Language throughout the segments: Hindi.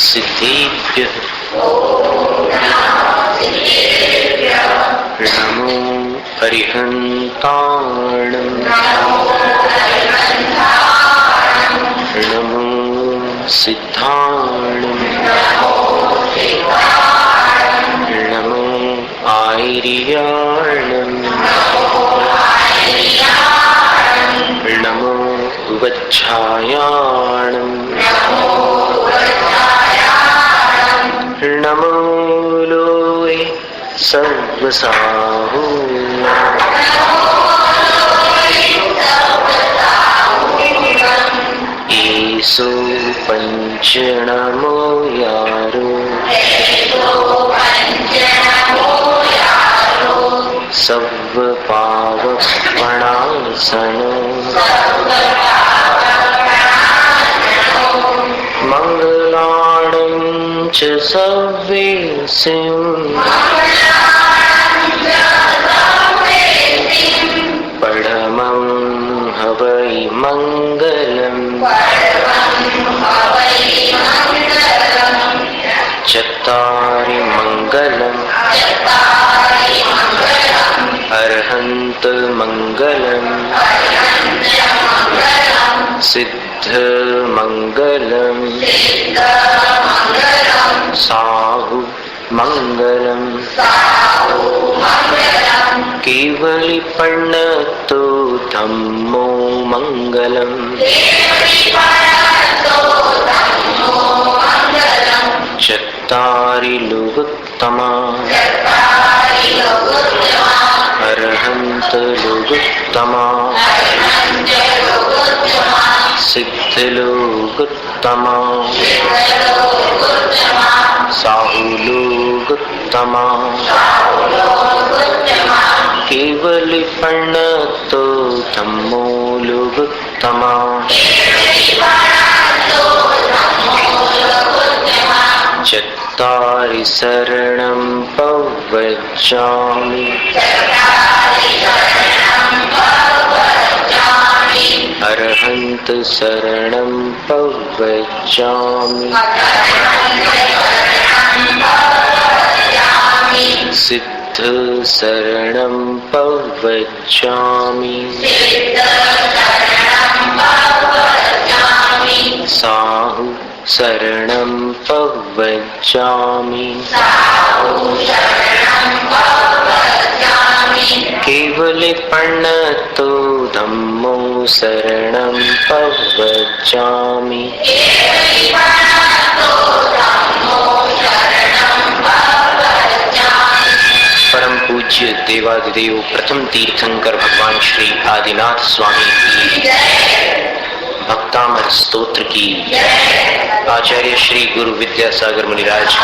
सिद्धेभ्यः नमो अरिहन्ताणं नमो सिद्धाणं नमो आयर्याणं नमो वज्झायाणं नमो लोये सर्वसाहु ईसो पंच नमो यारो सब पावक प्रणासनो मंगलाणं च सव्वेसिं परमं हवै मंगलम् चत्तारि मंगलम् अर्हन्त मंगलम् सिद्ध मंगलम् साहु मंगलम् केवलिपण्णतो धम्मो मंगलम् चत्तारि लोकोत्तमा अर्हन्त लोकोत्तमा सिद्ध लोकोत्तमा साहु लोकोत्तमा केवलिपण्णतो धम्मो लोकोत्तमा चत्तारि शरणं प्रव्रजामि अर्हन्त शरणं प्रव्रजामि सिद्ध शरणं प्रव्रजामि साहु शरणं प्रव्रजामि केवलिपण्णतो धम्मो शरणं प्रव्रजामि परम पूज्य देवादिदेव प्रथम तीर्थंकर भगवान श्री आदिनाथ स्वामी की भक्तामर स्तोत्र की आचार्य श्री गुरु विद्यासागर मुनिराज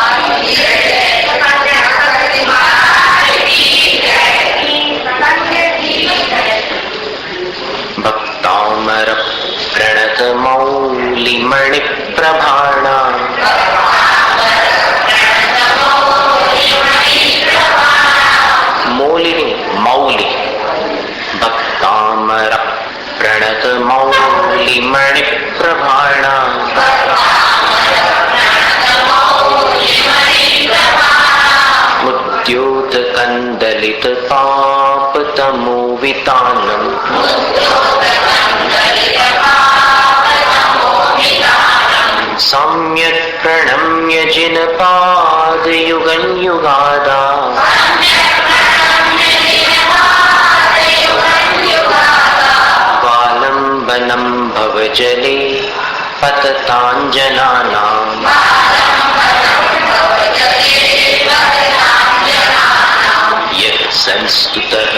भक्तामर प्रणत मौलि मणि प्रभाणा मौलिनी मौलि भक्तामर प्रणत मौलि मणि प्रभाणा मुद्योत कंदलित पाप तमो वितानम सम्यक प्रणम्य जिन पाद युगन युगादा वालंबनं भवजले पततांजनानाम् यत् संस्तुतः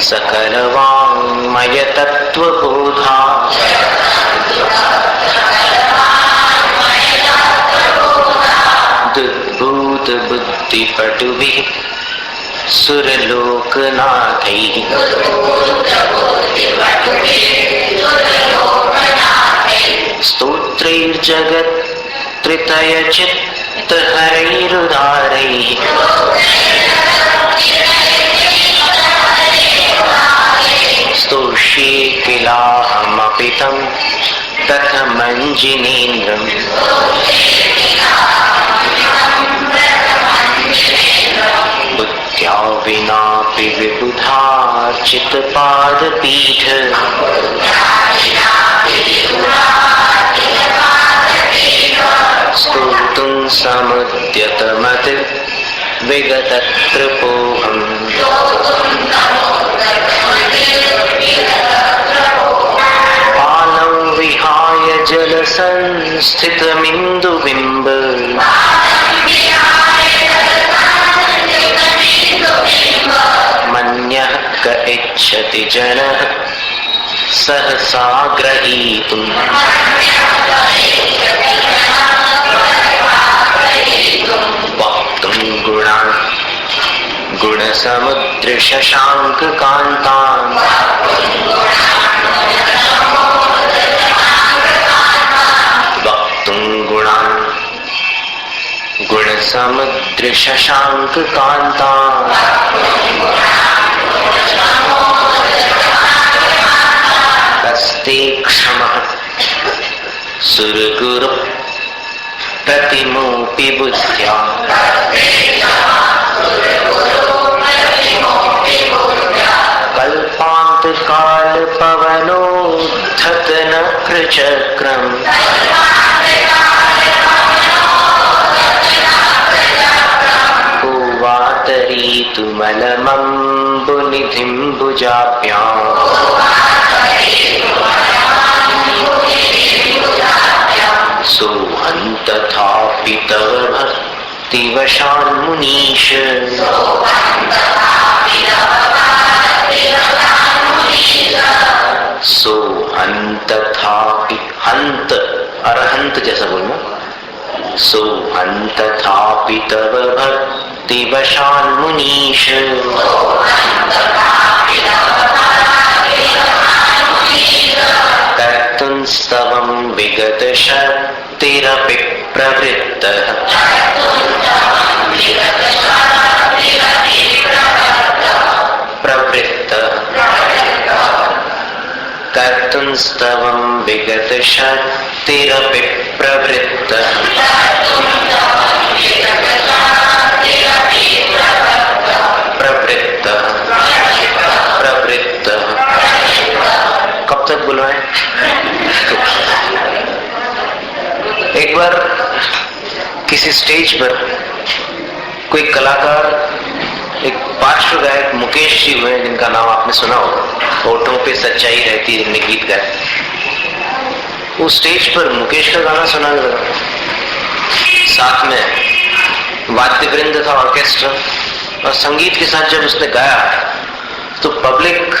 सकलवाङ्मय तत्त्वबोधा दुद्भूत बुद्ध भक्तिपटुभिः सुरलोकनाथैः स्तोत्रैर्जगत्त्रयचित्तहरैरुदारैः स्तोष्ये किलाहमपि तं कथमञ्जिनेन्द्रम् बुद्ध्या विनापि विबुधार्चितपादपीठ स्तोतुं समुद्यतमत् विगतत्रपोऽहम् पानं विहाय जलसंस्थितमिन्दुबिम्ब मन्यः क इच्छति जनः सहसा ग्रहीतुम् वक्तुं गुणान् गुणसमुद्रशशाङ्ककान्तान् वक्तुं गुणान् गुणसमुद्रशशाङ्ककान्तान् कस्ते क्षमः सुरगुरु प्रतिमोऽपि बुद्ध्या कल्पान्तकालपवनोद्धतनक्रचक्रम् को वा तरीतुमलमम्बुनिधिं भुजाभ्याम् सोऽहन्तथापि तव भक्तिवशान्मुनीश सोऽहन्तथापि हन्त अरहंत जैसा बोलना सोऽहन्तथापि तव भक्तिवशान्मुनीश कर्तुं स्तवं विगतशक्तिरपि प्रवृत्तः कर्तुं स्तवं विगतशक्तिरपि प्रवृत्तः प्रवृत्तः कब तक बुलवाएं? एक बार किसी स्टेज पर कोई कलाकार, एक पार्श्व गायक मुकेश जी हुए जिनका नाम आपने सुना होगा, होठों पे सच्चाई रहती है, गीत गाए। वो स्टेज पर मुकेश का गाना सुनाने लगा, साथ में वाद्य वृंद था, ऑर्केस्ट्रा, और संगीत के साथ जब उसने गाया तो पब्लिक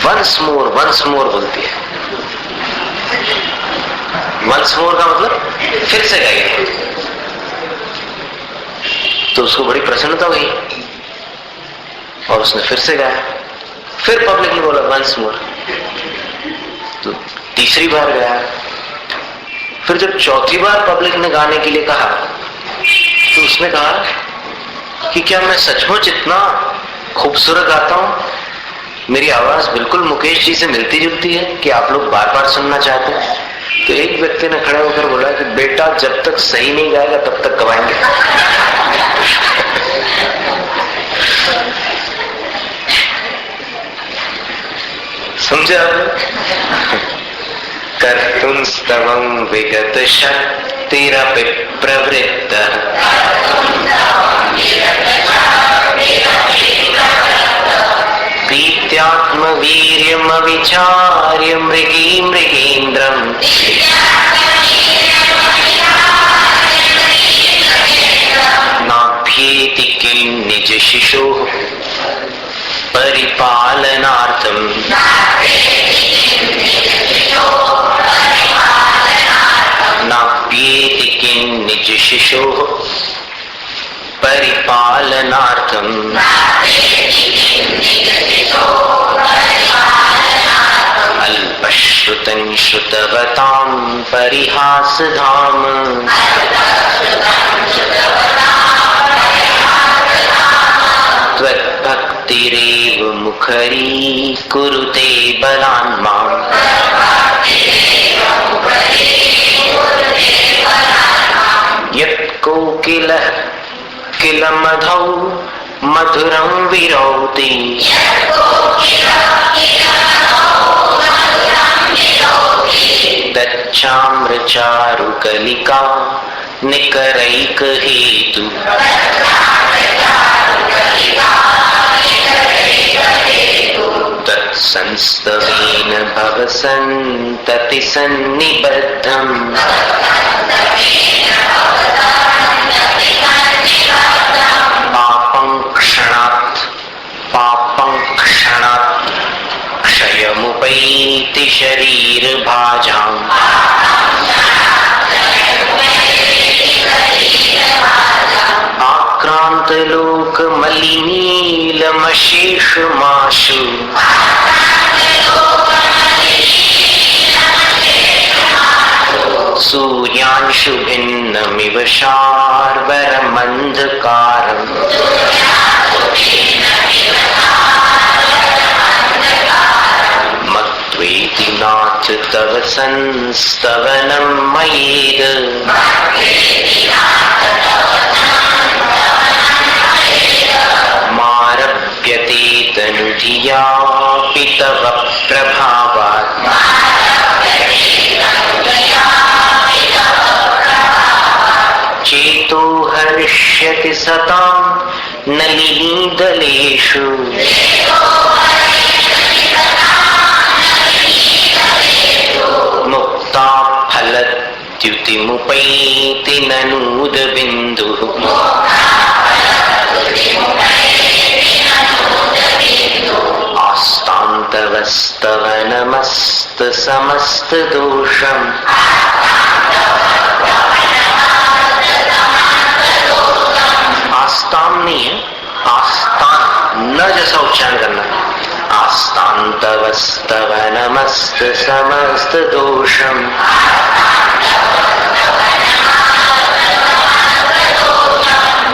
वंस मोर बोलती है। वंस मोर का मतलब फिर से गाइए, तो उसको बड़ी प्रसन्नता हुई और उसने फिर से गाया। फिर पब्लिक ने बोला वंस मोर, तो तीसरी बार गाया। फिर जब चौथी बार पब्लिक ने गाने के लिए कहा तो उसने कहा कि क्या मैं सचमुच इतना खूबसूरत गाता हूं? मेरी आवाज बिल्कुल मुकेश जी से मिलती जुलती है कि आप लोग बार बार सुनना चाहते हैं। तो एक व्यक्ति ने खड़ा होकर बोला कि बेटा, जब तक सही नहीं गाएगा तब तक गवाएंगे। समझे आपने? कर्तुं स्तवं विगतशक्तिरपि प्रवृत्तः प्रीत्यात्मवीर्यमविचार्य मृगीन्द्रम् नाभ्येति किं निज शिशोः परिपालनार्थम् नाभ्येति किं निज शिशोः परिपालनार्थम अल्पश्रुतं श्रुतवतां परिहासधाम त्वद्भक्तिरेव मुखरी कुरुते बलान् माम् यत्कोकिलः किलमधौ मधुरं विरौति दच्छाम्रचारुकलिका निकरैकहेतु तत्संस्तवेन भवसन्तति सन्निबद्धम् पापं क्षणात् क्षयमुपैति शरीरभाजाम् आक्रान्तलोकमलिनीलमशेषमाशु सूर्यांशु भिन्नमिव शार्वरमन्धकारम् मत्वेति नाथ तव संस्तवनं मयेद मारभ्यते तनुधियापि तव प्रभावात् चेतो हर्ष्यति सतां नलिनीदलेषु मुक्ता फलद्युतिमुपैति ननूदबिन्दुः आस्तान्तवस्तवनमस्तसमस्तदोषम् आस्ताम नहीं है, आस्तान न जैसा उच्चारण करना। आस्तान्तवस्तव नमस्त समस्त दोषम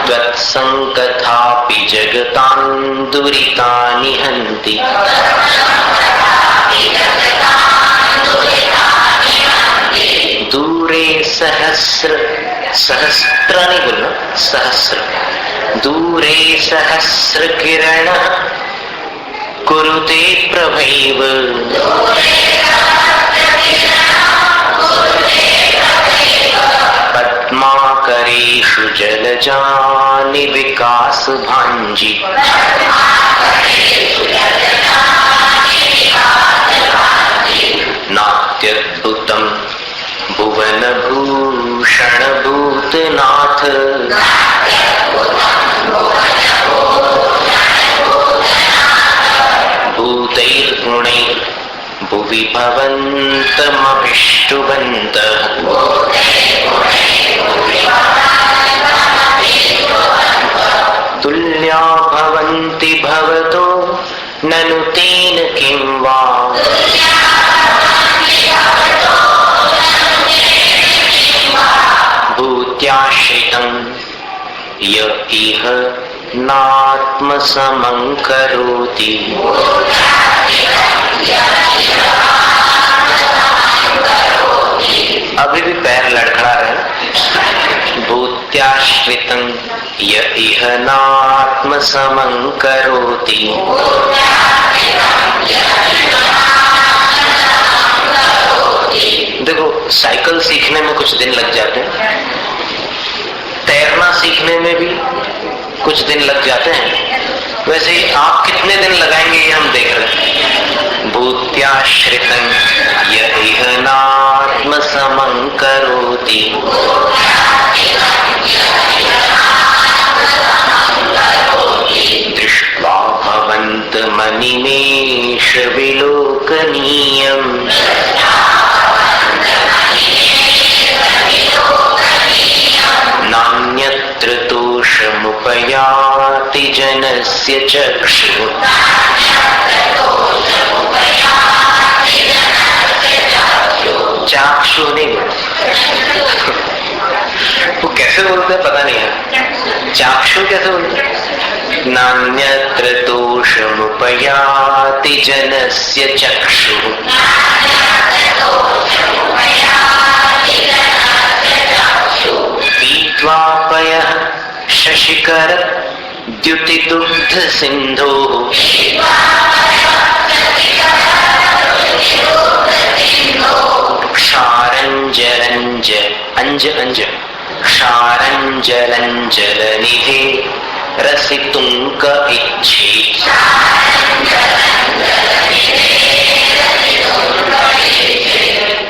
त्वत्संकथापि जगतां दुरितानि हन्ति दूरे सहस्र नहीं बोलना, सहस्र दूरे सहस्र किरण कुरुते प्रभैव पद्माकरेषु जलजानि विकास भांजी नात्यद्भुतं भुवन भूषण भूतनाथ भूतैर्गुणैर् भुवि भवन्तमभिष्टुवन्तः तुल्या भवन्ति भवतो ननु तेन किं वा भूत्याश्रितं य इह नात्मसमं करोति अभी भी पैर लड़खड़ा रहे। भूत्याश्रितं य इह नात्मसमं करोति देखो, साइकिल सीखने में कुछ दिन लग जाते हैं, तैरना सीखने में भी कुछ दिन लग जाते हैं, वैसे ही आप कितने दिन लगाएंगे ये हम देख रहे हैं। भूत्याश्रितं य इह नात्मसमं करोति दृष्ट्वा भवन्तमनिमेष विलोकनीयम् नान्यत्र दोषमुपैति दोषमुपयाति जनस्य चक्षुः। चाक्षु नहीं, वो कैसे बोलते हैं पता नहीं है, चाक्षु कैसे बोलते हैं? नान्यत्र दोषमुपयाति जनस्य चक्षुः। पीत्वापयः शशिकर द्युतिदुग्ध सिन्धोः। क्षारञ्जरञ्ज अंज अंज क्षारञ्जरञ्जलनिधे रसितुंक इच्छे।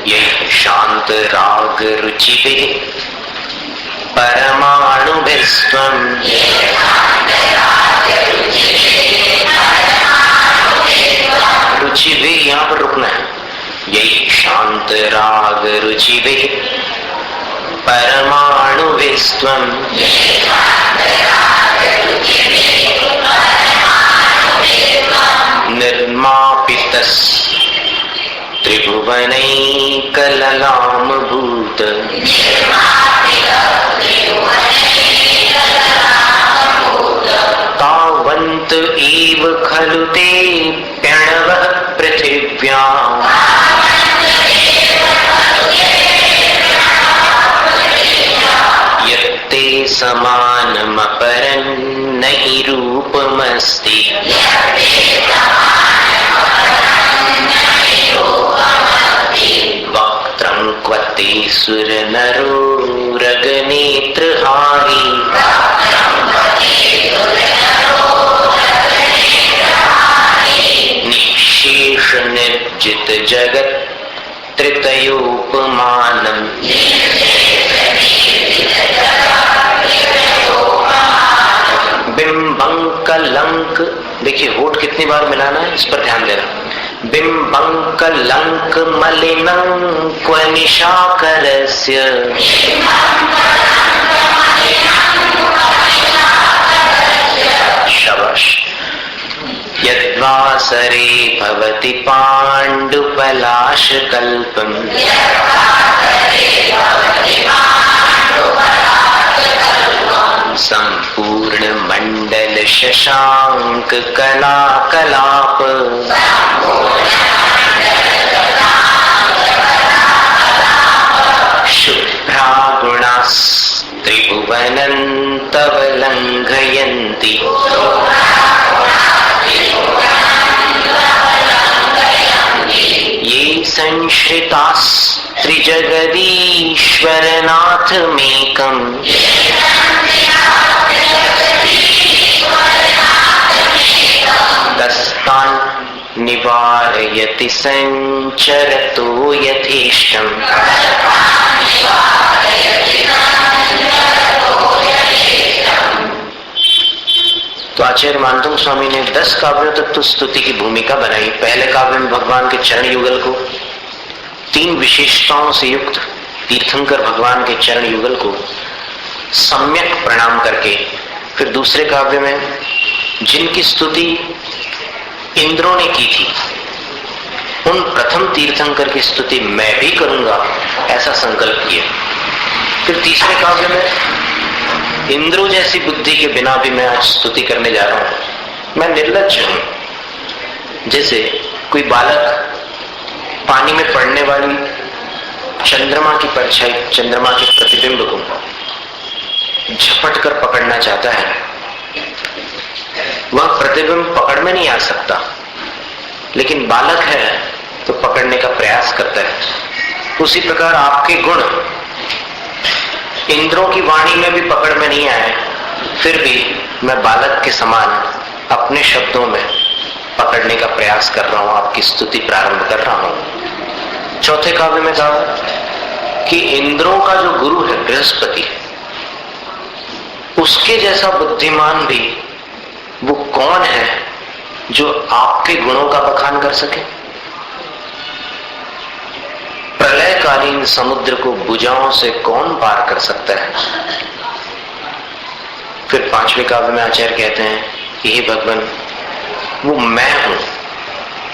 ये शांत राग रुचिभिः परमाणुभिस्त्वं। रुचिभिः यहाँ पर रुकना है। यही शांत राग रुचिभिः परमाणुभिस्त्वं। निर्मापितस् त्रिभुवनैकललामभूत। तावन्त एव खलु ते प्रणवः पृथिव्याम्। यत्ते समानमपरं नहि रूपमस्ति। वक्त्रं क्वते सुरनरो रगनेत्रहारी। निःशेष निर्जित जगत् त्रितयोपमानम्। बिंबं कलंक, देखिए होठ कितनी बार मिलाना है इस पर ध्यान देना। बिंबं कलंक मलिनं क्व निशाकरस्य। शाबाश। यद्वासरे भवति पाण्डुपलाशकल्पम्। संपूर्ण मंडल शशांक कलाकलाप। शुभ्रा गुणास्त्रिभुवनं तव लंघयन्ति। ये संश्रितास्त्रिजगदीश्वरनाथमेकम्। तस्तान् निवारयति संचरतो यथेष्टम्। तो आचार्य मानतुंग स्वामी ने 10 काव्यों तक तो स्तुति की भूमिका बनाई। पहले काव्य में भगवान के चरण युगल को, 3 विशेषताओं से युक्त तीर्थंकर भगवान के चरण युगल को सम्यक प्रणाम करके, फिर दूसरे काव्य में जिनकी स्तुति इंद्रों ने की थी उन प्रथम तीर्थंकर की स्तुति मैं भी करूंगा ऐसा संकल्प किया। फिर तीसरे काव्य में इंद्रों जैसी बुद्धि के बिना भी मैं आज स्तुति करने जा रहा हूं। मैं निर्लज्ज हूं। जैसे कोई बालक पानी में पड़ने वाली चंद्रमा की परछाई, चंद्रमा के प्रतिबिंब को झपट कर पकड़ना चाहता है, वह प्रतिबिंब पकड़ में नहीं आ सकता, लेकिन बालक है तो पकड़ने का प्रयास करता है। उसी प्रकार आपके गुण इंद्रों की वाणी में भी पकड़ में नहीं आए, फिर भी मैं बालक के समान अपने शब्दों में पकड़ने का प्रयास कर रहा हूं, आपकी स्तुति प्रारंभ कर रहा हूं। चौथे काव्य में कहा कि इंद्रों का जो गुरु है बृहस्पति, उसके जैसा बुद्धिमान भी वो कौन है जो आपके गुणों का बखान कर सके। प्रलयकालीन समुद्र को भुजाओं से कौन पार कर सकता है। फिर 5वें काव्य में आचार्य कहते हैं कि हे भगवान, वो मैं हूं,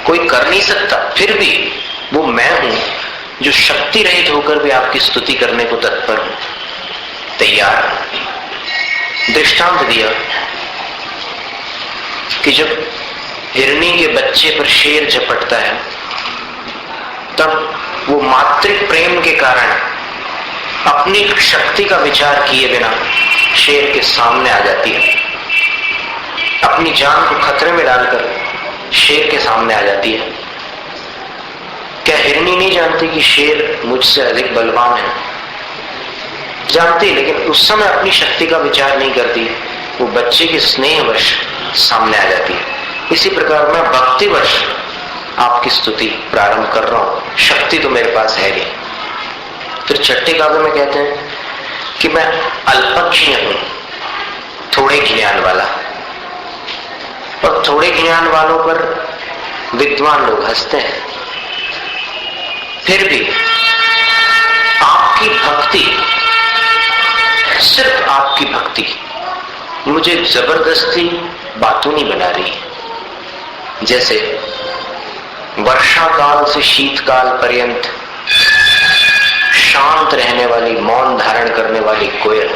कोई कर नहीं सकता, फिर भी वो मैं हूं जो शक्ति रहित होकर भी आपकी स्तुति करने को तत्पर हूं, तैयार। दृष्टांत दिया कि जब हिरणी के बच्चे पर शेर झपटता है, तब वो मातृ प्रेम के कारण अपनी शक्ति का विचार किए बिना शेर के सामने आ जाती है, अपनी जान को खतरे में डालकर शेर के सामने आ जाती है। क्या हिरणी नहीं जानती कि शेर मुझसे अधिक बलवान है? जानती, लेकिन उस समय अपनी शक्ति का विचार नहीं करती, वो बच्चे के स्नेहवश सामने आ जाती है। इसी प्रकार मैं भक्तिवश आपकी स्तुति प्रारंभ कर रहा हूं, शक्ति तो मेरे पास है नहीं। फिर 6ठे काव्य में कहते हैं कि मैं अल्पज्ञ हूं, थोड़े ज्ञान वाला, और थोड़े ज्ञान वालों पर विद्वान लोग हंसते हैं। फिर भी आपकी भक्ति, सिर्फ आपकी भक्ति मुझे जबरदस्ती बातों नहीं बना रही। जैसे वर्षा काल से शीतकाल पर्यंत शांत रहने वाली, मौन धारण करने वाली कोयल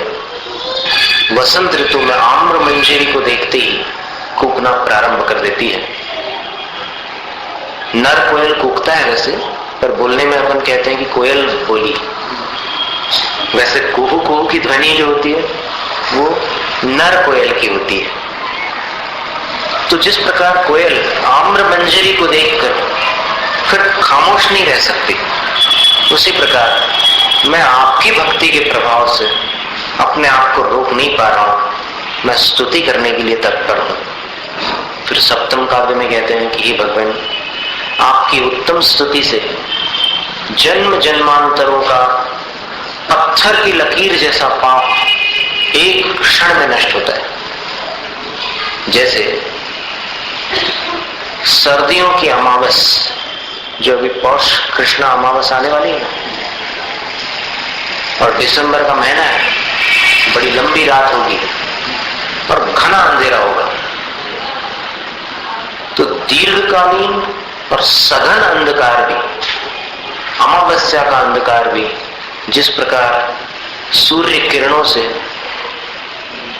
वसंत ऋतु में आम्र मंजरी को देखते ही कूकना प्रारंभ कर देती है। नर कोयल कूकता है वैसे, पर बोलने में अपन कहते हैं कि कोयल बोली। वैसे कुहू कुहू की ध्वनि जो होती है वो नर कोयल की होती है। तो जिस प्रकार कोयल आम्र मंजरी को देखकर फिर खामोश नहीं रह सकती, उसी प्रकार मैं आपकी भक्ति के प्रभाव से अपने आप को रोक नहीं पा रहा हूं, मैं स्तुति करने के लिए तत्पर हूं। फिर 7वें काव्य में कहते हैं कि हे भगवान, आपकी उत्तम स्तुति से जन्म जन्मांतरों का पत्थर की लकीर जैसा पाप एक क्षण में नष्ट होता है। जैसे सर्दियों की अमावस, जो अभी पौष कृष्ण अमावस आने वाली है, और दिसंबर का महीना है, बड़ी लंबी रात होगी और घना अंधेरा होगा, तो दीर्घकालीन और सघन अंधकार भी, अमावस्या का अंधकार भी जिस प्रकार सूर्य किरणों से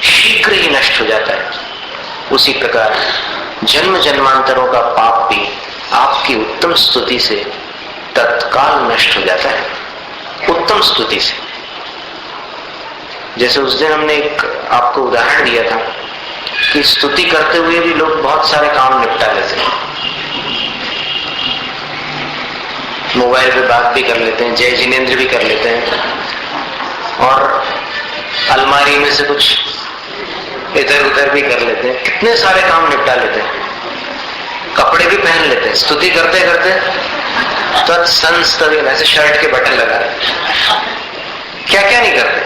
शीघ्र ही नष्ट हो जाता है, उसी प्रकार जन्म जन्मांतरों का पाप भी आपकी उत्तम स्तुति से तत्काल नष्ट हो जाता है। उत्तम स्तुति से। जैसे उस दिन हमने एक आपको उदाहरण दिया था कि स्तुति करते हुए भी लोग बहुत सारे काम निपटा लेते हैं। मोबाइल पे बात भी कर लेते हैं, जय जिनेंद्र भी कर लेते हैं, और अलमारी में से कुछ इधर उधर भी कर लेते हैं, कितने सारे काम निपटा लेते हैं, कपड़े भी पहन लेते हैं, स्तुति करते करते तत्संस्तवे, ऐसे शर्ट के बटन लगा क्या क्या नहीं करते,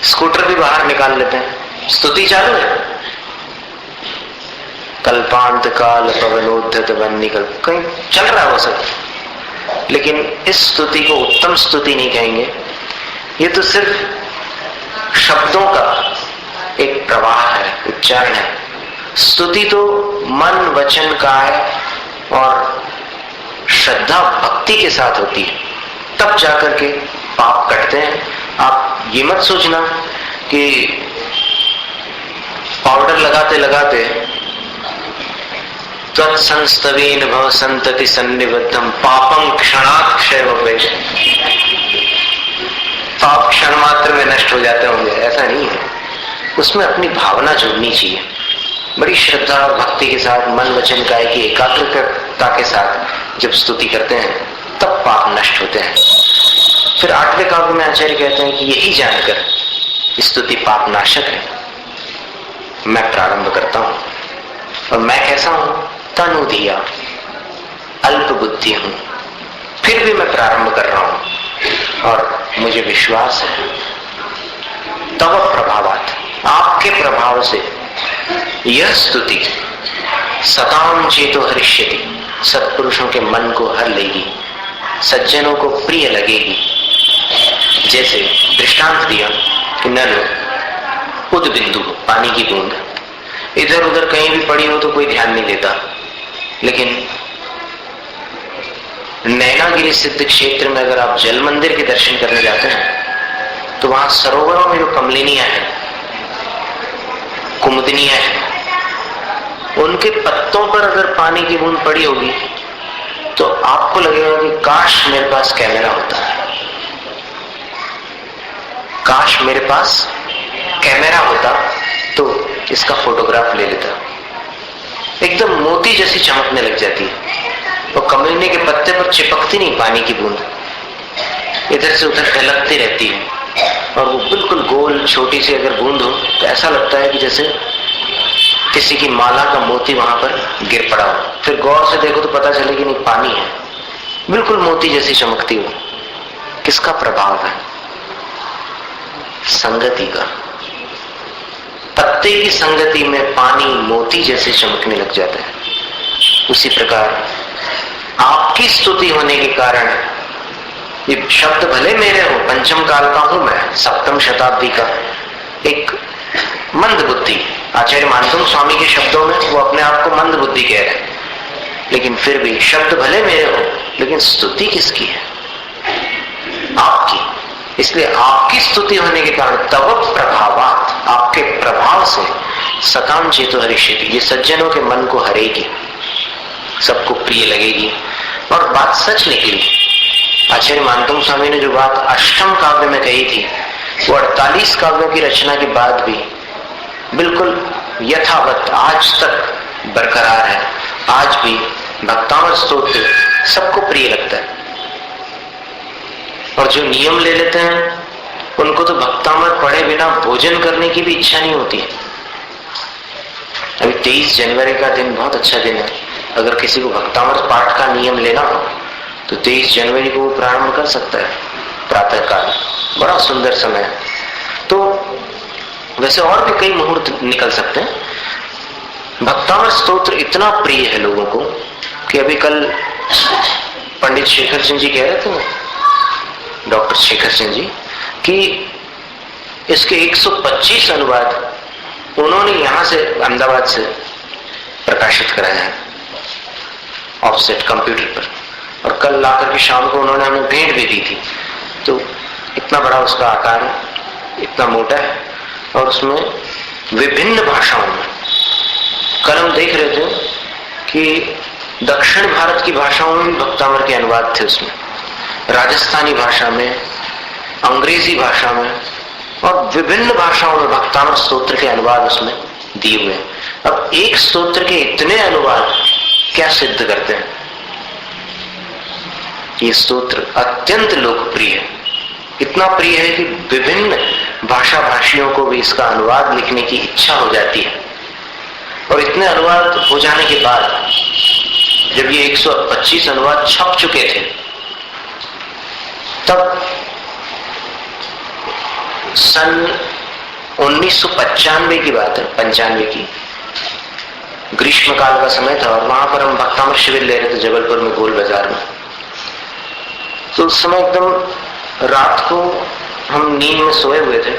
स्कूटर भी बाहर निकाल लेते हैं, स्तुति चालू है। कल्पांत काल पवनोद्धत वन निकल, कहीं चल रहा है वो सब, लेकिन इस स्तुति को उत्तम स्तुति नहीं कहेंगे। ये तो सिर्फ शब्दों का एक प्रवाह है, उच्चारण है। स्तुति तो मन वचन काय और श्रद्धा भक्ति के साथ होती है, तब जाकर के पाप कटते हैं। आप ये मत सोचना कि पाउडर लगाते लगाते तत्संस्तवेन भव संतति सन्निबद्धम पापम क्षणात् क्षय भवेत्, पाप क्षण मात्र में नष्ट हो जाते होंगे, ऐसा नहीं है। उसमें अपनी भावना जोड़नी चाहिए, बड़ी श्रद्धा और भक्ति के साथ, मन वचन काय की एकाग्रता के साथ जब स्तुति करते हैं तब पाप नष्ट होते हैं। फिर 8वें काव्य में आचार्य कहते हैं कि यही जानकर स्तुति पाप नाशक है, मैं प्रारंभ करता हूं। और मैं कैसा हूं? तनु धिया, अल्प बुद्धि हूं, फिर भी मैं प्रारंभ कर रहा हूं और मुझे विश्वास है तव प्रभावात, आपके प्रभाव से यह स्तुति सताम चेतो हरिष्यति, सत्पुरुषों के मन को हर लेगी, सज्जनों को प्रिय लगेगी। जैसे दृष्टांत दिया कि नल उद बिंदु, पानी की बूंद इधर उधर कहीं भी पड़ी हो तो कोई ध्यान नहीं देता, लेकिन नैनागिरी सिद्ध क्षेत्र में अगर आप जल मंदिर के दर्शन करने जाते हैं तो वहां सरोवरों में जो कमलिनियां हैं, कुमुदनियां हैं, उनके पत्तों पर अगर पानी की बूंद पड़ी होगी तो आपको लगेगा कि काश मेरे पास कैमरा होता है, काश मेरे पास कैमरा होता तो इसका फोटोग्राफ ले लेता। एकदम मोती जैसी चमकने लग जाती है, और कमलिनी के पत्ते पर चिपकती नहीं पानी की बूंद, इधर से उधर ढलकती रहती है, और वो बिल्कुल गोल छोटी सी अगर बूंद हो तो ऐसा लगता है कि जैसे किसी की माला का मोती वहां पर गिर पड़ा हो। फिर गौर से देखो तो पता चले कि नहीं, पानी है, बिल्कुल मोती जैसी चमकती हो। किसका प्रभाव है? संगति का। पत्ते की संगति में पानी मोती जैसे चमकने लग जाता है। उसी प्रकार आपकी स्तुति होने के कारण, ये शब्द भले मेरे हो, पंचम काल का हूं मैं, सप्तम शताब्दी का एक मंद बुद्धि, आचार्य मानतुंग स्वामी के शब्दों में वो अपने आप को मंद बुद्धि कह रहे हैं, लेकिन फिर भी शब्द भले मेरे हो, लेकिन स्तुति किसकी है? आपकी। इसलिए आपकी स्तुति होने के कारण तव प्रभावात, आपके प्रभाव से सकाम चेतो हरिष्यति, ये सज्जनों के मन को हरेगी, सबको प्रिय लगेगी। और बात सच निकली। आचार्य मानतुंग स्वामी ने जो बात अष्टम काव्य में कही थी, वो 48 काव्यों की रचना के बाद भी बिल्कुल यथावत आज तक बरकरार है। आज भी भक्तामृत स्तोत्र सबको प्रिय लगता है, और जो नियम ले लेते हैं उनको तो भक्तामृत पढ़े बिना भोजन करने की भी इच्छा नहीं होती है। अभी 23 जनवरी का दिन बहुत अच्छा दिन है। अगर किसी को भक्तामृत पाठ का नियम लेना हो तो 23 जनवरी को वो प्रारंभ कर सकता है प्रातः काल, बड़ा सुंदर समय है। तो वैसे और भी कई मुहूर्त निकल सकते हैं। भक्तामृत स्तोत्र इतना प्रिय है लोगों को कि अभी कल पंडित शेखर सिंह जी कह रहे थे, डॉक्टर शेखर सिंह जी, कि इसके 125 अनुवाद उन्होंने यहां से अहमदाबाद से प्रकाशित कराया है ऑफसेट कंप्यूटर पर, और कल लाकर के शाम को उन्होंने हमें भेंट भी दी थी। तो इतना बड़ा उसका आकार है, इतना मोटा है, और उसमें विभिन्न भाषाओं में, कल हम देख रहे थे कि दक्षिण भारत की भाषाओं में भक्तामृत के अनुवाद थे उसमें, राजस्थानी भाषा में, अंग्रेजी भाषा में, और विभिन्न भाषाओं में भक्तामृत स्तोत्र के अनुवाद उसमें दिए हुए हैं। अब एक स्तोत्र के इतने अनुवाद क्या सिद्ध करते हैं? ये स्तोत्र अत्यंत लोकप्रिय है, इतना प्रिय है कि विभिन्न भाषा भाषियों को भी इसका अनुवाद लिखने की इच्छा हो जाती है। और इतने अनुवाद हो जाने के बाद जब ये 125 अनुवाद छप चुके थे, तब सन 1995 की बात है, 95 की, ग्रीष्म काल का समय था, और वहां पर हम भक्तामृत शिविर ले रहे थे जबलपुर में गोल बाजार में। तो उस समय एकदम रात को हम नींद में सोए हुए थे,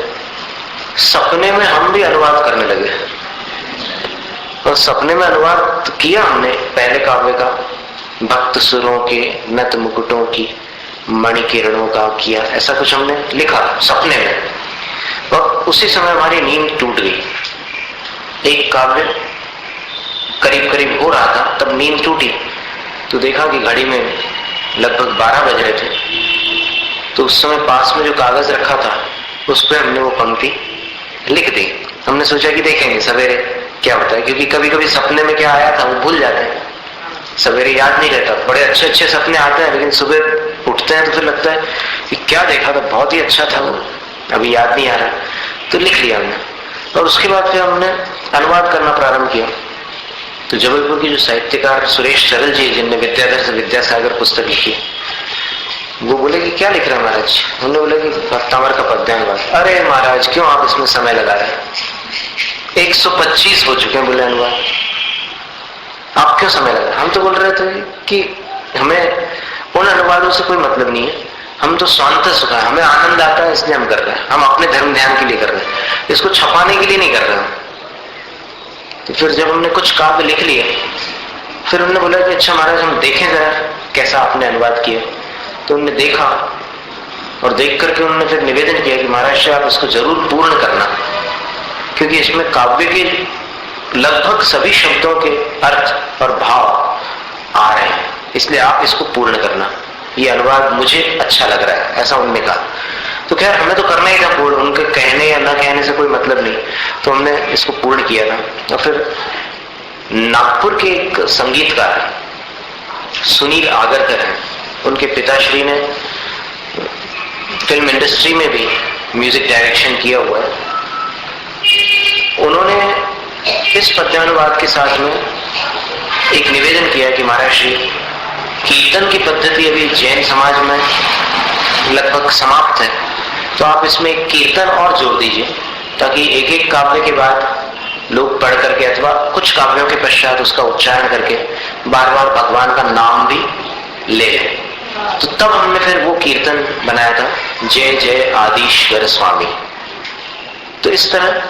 सपने में हम भी अनुवाद करने लगे, और सपने में अनुवाद किया हमने पहले काव्य का, भक्त सुरों के नत मुकुटों की मणिकिरणों का किया, ऐसा कुछ हमने लिखा सपने में, और उसी समय हमारी नींद टूट गई। एक काव्य करीब करीब हो रहा था, तब नींद टूटी, तो देखा कि घड़ी में लगभग 12 बज रहे थे। तो उस समय पास में जो कागज रखा था उस पर हमने वो पंक्ति लिख दी। हमने सोचा कि देखेंगे सवेरे क्या होता है, क्योंकि कभी कभी सपने में क्या आया था वो भूल जाते हैं, सवेरे याद नहीं रहता। बड़े अच्छे अच्छे सपने आते हैं, लेकिन सुबह उठते हैं तो फिर लगता है कि क्या देखा था, बहुत ही अच्छा था वो, अभी याद नहीं आ रहा। तो लिख लिया हमने, और उसके बाद फिर हमने अनुवाद करना प्रारंभ किया। तो जबलपुर की जो साहित्यकार सुरेश सरल जी, जिनने विद्याधर से विद्यासागर पुस्तक लिखी, वो बोले कि क्या लिख रहे हैं महाराज? हमने बोले कि भक्तामृत का पद्यानुवाद। अरे महाराज क्यों आप इसमें समय लगा रहे हैं, 125 हो चुके हैं बोले अनुवाद, आप क्यों समय लगा? हम तो बोल रहे थे कि हमें उन अनुवादों से कोई मतलब नहीं है, हम तो स्वांत सुख है, हमें आनंद आता है इसलिए हम कर रहे हैं, हम अपने धर्म ध्यान के लिए कर रहे हैं, इसको छपाने के लिए नहीं कर रहे हैं। तो फिर जब हमने कुछ काव्य लिख लिए, फिर उन्होंने बोला कि अच्छा महाराज हम देखें जरा कैसा आपने अनुवाद किया। तो उन्होंने देखा और देख करके उन्होंने फिर निवेदन किया कि महाराज आप इसको जरूर पूर्ण करना, क्योंकि इसमें काव्य के लगभग सभी शब्दों के अर्थ और भाव आ रहे हैं, इसलिए आप इसको पूर्ण करना, ये अनुवाद मुझे अच्छा लग रहा है, ऐसा उन्होंने कहा। तो खैर हमें तो करना ही था पूर्ण, उनके कहने या ना कहने से कोई मतलब नहीं, तो हमने इसको पूर्ण किया था। और फिर नागपुर के एक संगीतकार सुनील आगरकर हैं, उनके पिताश्री ने फिल्म इंडस्ट्री में भी म्यूजिक डायरेक्शन किया हुआ है। उन्होंने इस पद्यानुवाद के साथ में एक निवेदन किया कि महाराज श्री कीर्तन की पद्धति अभी जैन समाज में लगभग समाप्त है, तो आप इसमें एक कीर्तन और जोड़ दीजिए, ताकि एक एक काव्य के बाद लोग पढ़ करके अथवा कुछ काव्यों के पश्चात उसका उच्चारण करके बार बार भगवान का नाम भी ले लें। तो तब हमने फिर वो कीर्तन बनाया था, जय जय आदिश्वर स्वामी। तो इस तरह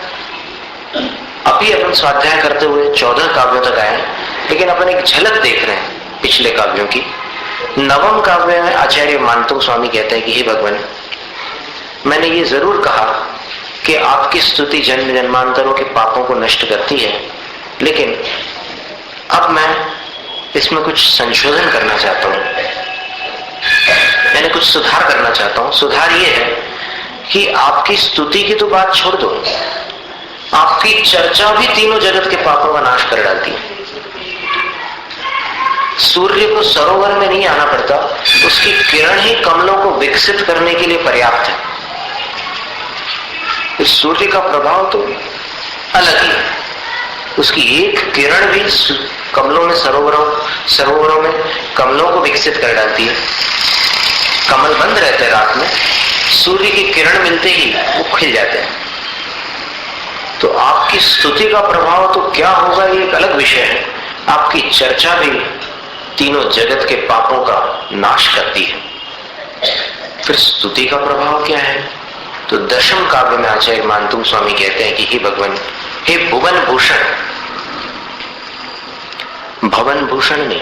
अभी अपन स्वाध्याय करते हुए 14 काव्यों तक आए, लेकिन अपन एक झलक देख रहे हैं पिछले काव्यों की। 9वें काव्य में आचार्य मानतुंग स्वामी कहते हैं कि हे भगवान, मैंने ये जरूर कहा कि आपकी स्तुति जन्म जन्मांतरों के पापों को नष्ट करती है, लेकिन अब मैं इसमें कुछ संशोधन करना चाहता हूं, मैंने कुछ सुधार करना चाहता हूं। सुधार ये है कि आपकी स्तुति की तो बात छोड़ दो, आपकी चर्चा भी तीनों जगत के पापों का नाश कर डालती है। सूर्य को सरोवर में नहीं आना पड़ता, उसकी किरण ही कमलों को विकसित करने के लिए पर्याप्त है। इस सूर्य का प्रभाव तो अलग ही है, उसकी एक किरण भी कमलों में सरोवरों में कमलों को विकसित कर डालती है। कमल बंद रहते हैं रात में, सूर्य की किरण मिलते ही वो खिल जाते हैं। तो आपकी स्तुति का प्रभाव तो क्या होगा ये एक अलग विषय है, आपकी चर्चा भी तीनों जगत के पापों का नाश करती है। फिर स्तुति का प्रभाव क्या है? तो 10वें काव्य में आचार्य मानतुंग स्वामी कहते हैं कि हे भगवान, हे भुवन भूषण, भवन भूषण नहीं,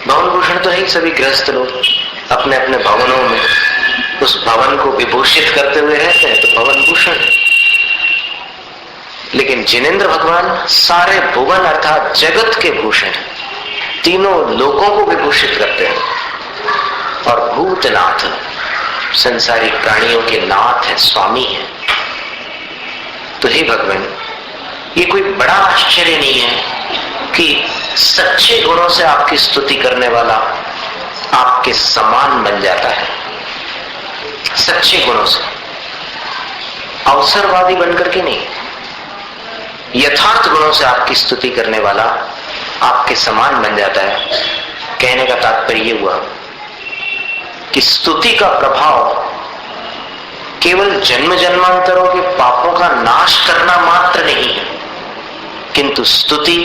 भवन भूषण तो है सभी गृहस्थ लोग अपने अपने भवनों में उस भवन को विभूषित करते हुए रहते हैं, तो भवन भूषण। लेकिन जिनेंद्र भगवान सारे भुवन अर्थात जगत के भूषण, तीनों लोगों को विभूषित करते हैं। और भूतनाथ, संसारी प्राणियों के नाथ है, स्वामी है। तो हे भगवान, ये कोई बड़ा आश्चर्य नहीं है कि सच्चे गुणों से आपकी स्तुति करने वाला आपके समान बन जाता है। सच्चे गुणों से, अवसरवादी बनकर के नहीं, यथार्थ गुणों से आपकी स्तुति करने वाला आपके समान बन जाता है। कहने का तात्पर्य ये हुआ कि स्तुति का प्रभाव केवल जन्म जन्मांतरों के पापों का नाश करना मात्र नहीं है, किंतु स्तुति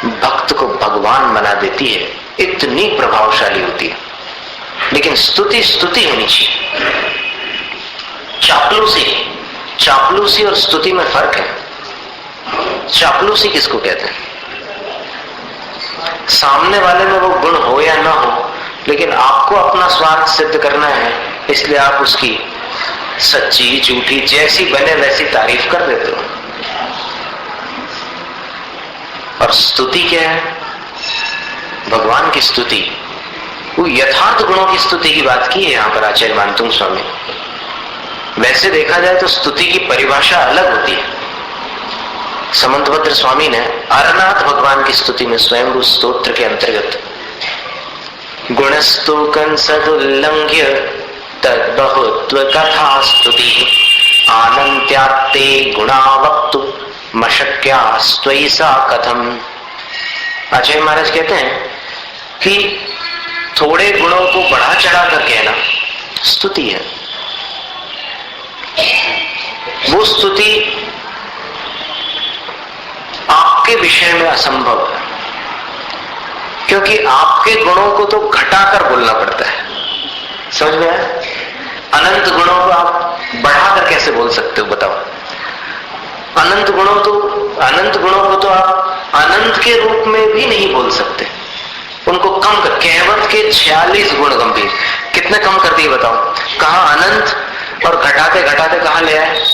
भक्त को भगवान बना देती है, इतनी प्रभावशाली होती है। लेकिन स्तुति स्तुति होनी चाहिए, चापलूसी और स्तुति में फर्क है। चापलूसी किसको कहते हैं? सामने वाले में वो गुण हो या ना हो, लेकिन आपको अपना स्वार्थ सिद्ध करना है, इसलिए आप उसकी सच्ची झूठी जैसी बने वैसी तारीफ कर देते हो। और स्तुति क्या है? भगवान की स्तुति, वो यथार्थ गुणों की स्तुति की बात की है यहां पर आचार्य मानतुंग स्वामी। वैसे देखा जाए तो स्तुति की परिभाषा अलग होती है। समंतभद्र स्वामी ने अरनाथ भगवान की स्तुति में स्वयंभू स्तोत्र के अंतर्गत गुणस्तुकं सदुल्लंघ्य तद्बहुत्व कथा स्तुति आनंत्यात्ते गुणावक्तु मशक्या स्वयि सा कथम। आचार्य महाराज कहते हैं कि थोड़े गुणों को बढ़ा चढ़ा कर कहना स्तुति है। वो स्तुति आपके विषय में असंभव है, क्योंकि आपके गुणों को तो घटाकर बोलना पड़ता है। समझ में आया? अनंत गुणों को आप बढ़ाकर कैसे बोल सकते हो बताओ? अनंत गुणों को तो आप अनंत के रूप में भी नहीं बोल सकते। उनको कम कर, कहवत के 46 गुण गंभीर, कितने कम कर दिए बताओ? कहां अनंत, और घटाते घटाते कहां ले आए?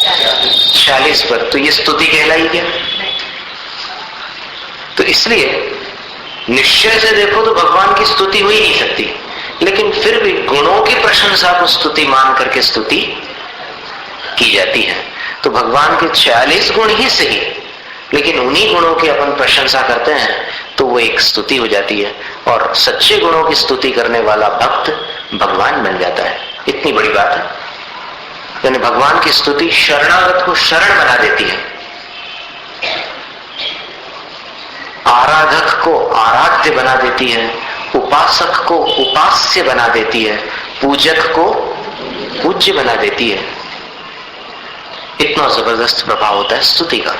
46 पर। तो ये स्तुति कहलाई क्या? तो इसलिए निश्चय से देखो तो भगवान की स्तुति हो ही नहीं सकती, लेकिन फिर भी गुणों की प्रशंसा को स्तुति मान करके स्तुति की जाती है। तो भगवान के 46 गुण ही सही, लेकिन उन्हीं गुणों की अपन प्रशंसा करते हैं तो वो एक स्तुति हो जाती है, और सच्चे गुणों की स्तुति करने वाला भक्त भगवान बन जाता है। इतनी बड़ी बात है। यानी भगवान की स्तुति शरणागत को शरण बना देती है, आराधक को आराध्य बना देती है, उपासक को उपास्य बना देती है, पूजक को पूज्य बना देती है। इतना जबरदस्त प्रभाव होता है स्तुति का।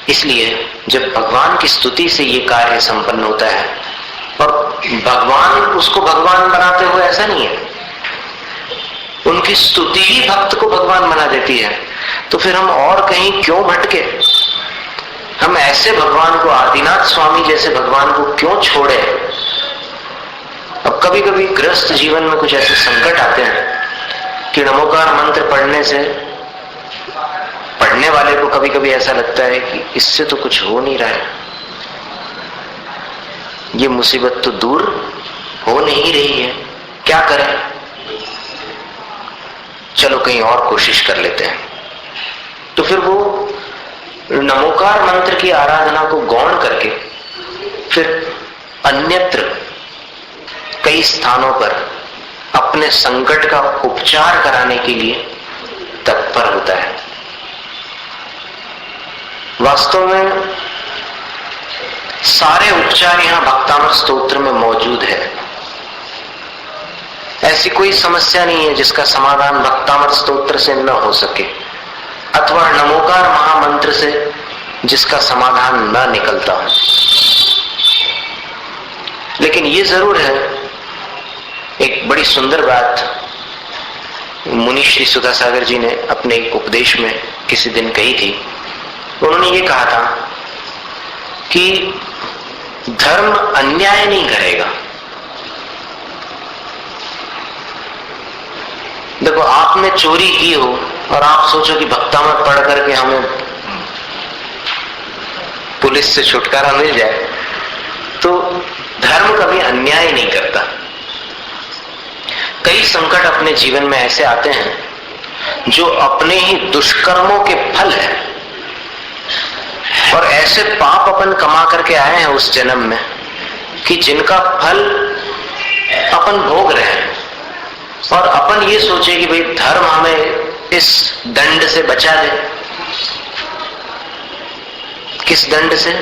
इसलिए जब भगवान की स्तुति से ये कार्य संपन्न होता है, और भगवान उसको भगवान बनाते हुए ऐसा नहीं है, उनकी स्तुति ही भक्त को भगवान बना देती है, तो फिर हम और कहीं क्यों भटके? हम ऐसे भगवान को, आदिनाथ स्वामी जैसे भगवान को क्यों छोड़े? अब कभी कभी गृहस्थ जीवन में कुछ ऐसे संकट आते हैं कि नमोकार मंत्र पढ़ने वाले को कभी कभी ऐसा लगता है कि इससे तो कुछ हो नहीं रहा है, ये मुसीबत तो दूर हो नहीं रही है, क्या करें? चलो कहीं और कोशिश कर लेते हैं। तो फिर वो नमोकार मंत्र की आराधना को गौण करके फिर अन्यत्र कई स्थानों पर अपने संकट का उपचार कराने के लिए तत्पर होता है। वास्तव में सारे उपचार यहां भक्तामृत स्तोत्र में मौजूद है। ऐसी कोई समस्या नहीं है जिसका समाधान भक्तामृत स्तोत्र से न हो सके, अथवा नमोकार महामंत्र से जिसका समाधान न निकलता हो। लेकिन ये जरूर है, एक बड़ी सुंदर बात मुनि श्री सुधा सागर जी ने अपने एक उपदेश में किसी दिन कही थी। उन्होंने ये कहा था कि धर्म अन्याय नहीं करेगा। देखो, आपने चोरी की हो और आप सोचो कि भक्तामृत पढ़ करके हमें पुलिस से छुटकारा मिल जाए, तो धर्म कभी अन्याय नहीं करता। कई संकट अपने जीवन में ऐसे आते हैं जो अपने ही दुष्कर्मों के फल है, और ऐसे पाप अपन कमा करके आए हैं उस जन्म में कि जिनका फल अपन भोग रहे हैं, और अपन ये सोचे कि भाई धर्म हमें इस दंड से बचा दे। किस दंड से?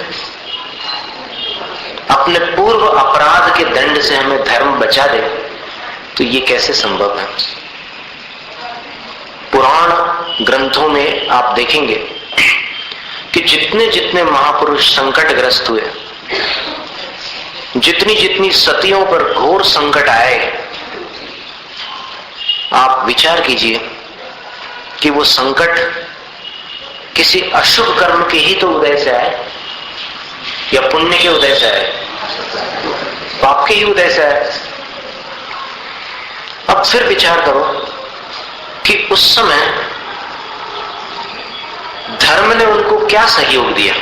अपने पूर्व अपराध के दंड से हमें धर्म बचा दे। तो ये कैसे संभव है? पुराण ग्रंथों में आप देखेंगे कि जितने जितने महापुरुष संकटग्रस्त हुए, जितनी जितनी सतियों पर घोर संकट आए, आप विचार कीजिए कि वो संकट किसी अशुभ कर्म के ही तो उदय से आए, या पुण्य के उदय से आए? पाप के ही उदय से आए। अब फिर विचार करो कि उस समय धर्म ने उनको क्या सहयोग दिया।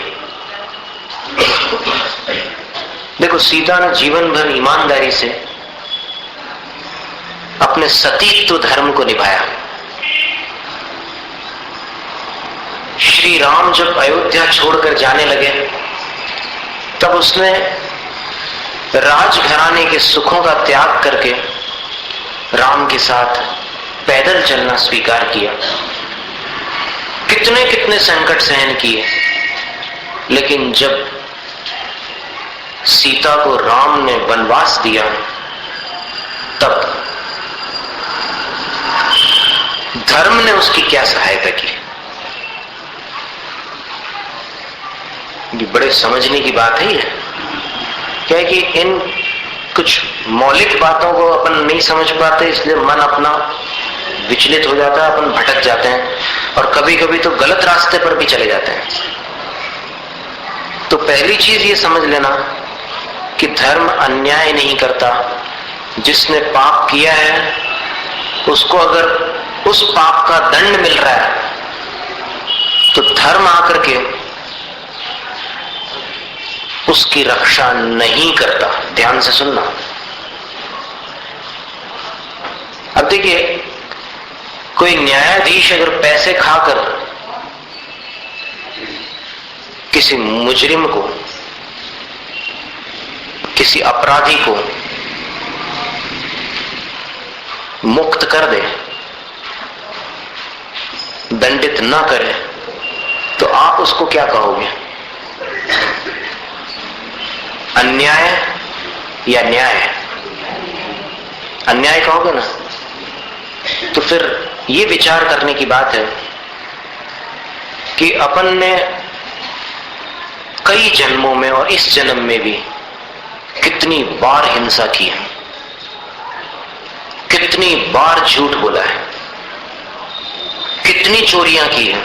देखो, सीता ने जीवन भर ईमानदारी से अपने सतीत्व धर्म को निभाया। श्री राम जब अयोध्या छोड़कर जाने लगे, तब उसने राजघराने के सुखों का त्याग करके राम के साथ पैदल चलना स्वीकार किया। कितने कितने संकट सहन किए, लेकिन जब सीता को राम ने वनवास दिया, तब धर्म ने उसकी क्या सहायता की? ये बड़े समझने की बात है। ये क्या है कि इन कुछ मौलिक बातों को अपन नहीं समझ पाते, इसलिए मन अपना विचलित हो जाता है, अपन भटक जाते हैं और कभी कभी तो गलत रास्ते पर भी चले जाते हैं। तो पहली चीज ये समझ लेना कि धर्म अन्याय नहीं करता। जिसने पाप किया है उसको अगर उस पाप का दंड मिल रहा है तो धर्म आकर के उसकी रक्षा नहीं करता। ध्यान से सुनना। अब देखिए, कोई न्यायाधीश अगर पैसे खाकर किसी मुजरिम को, किसी अपराधी को मुक्त कर दे, दंडित न करे, तो आप उसको क्या कहोगे? अन्याय या न्याय? अन्याय कहोगे ना। तो फिर ये विचार करने की बात है कि अपन ने कई जन्मों में और इस जन्म में भी कितनी बार हिंसा की है, कितनी बार झूठ बोला है, कितनी चोरियां की है,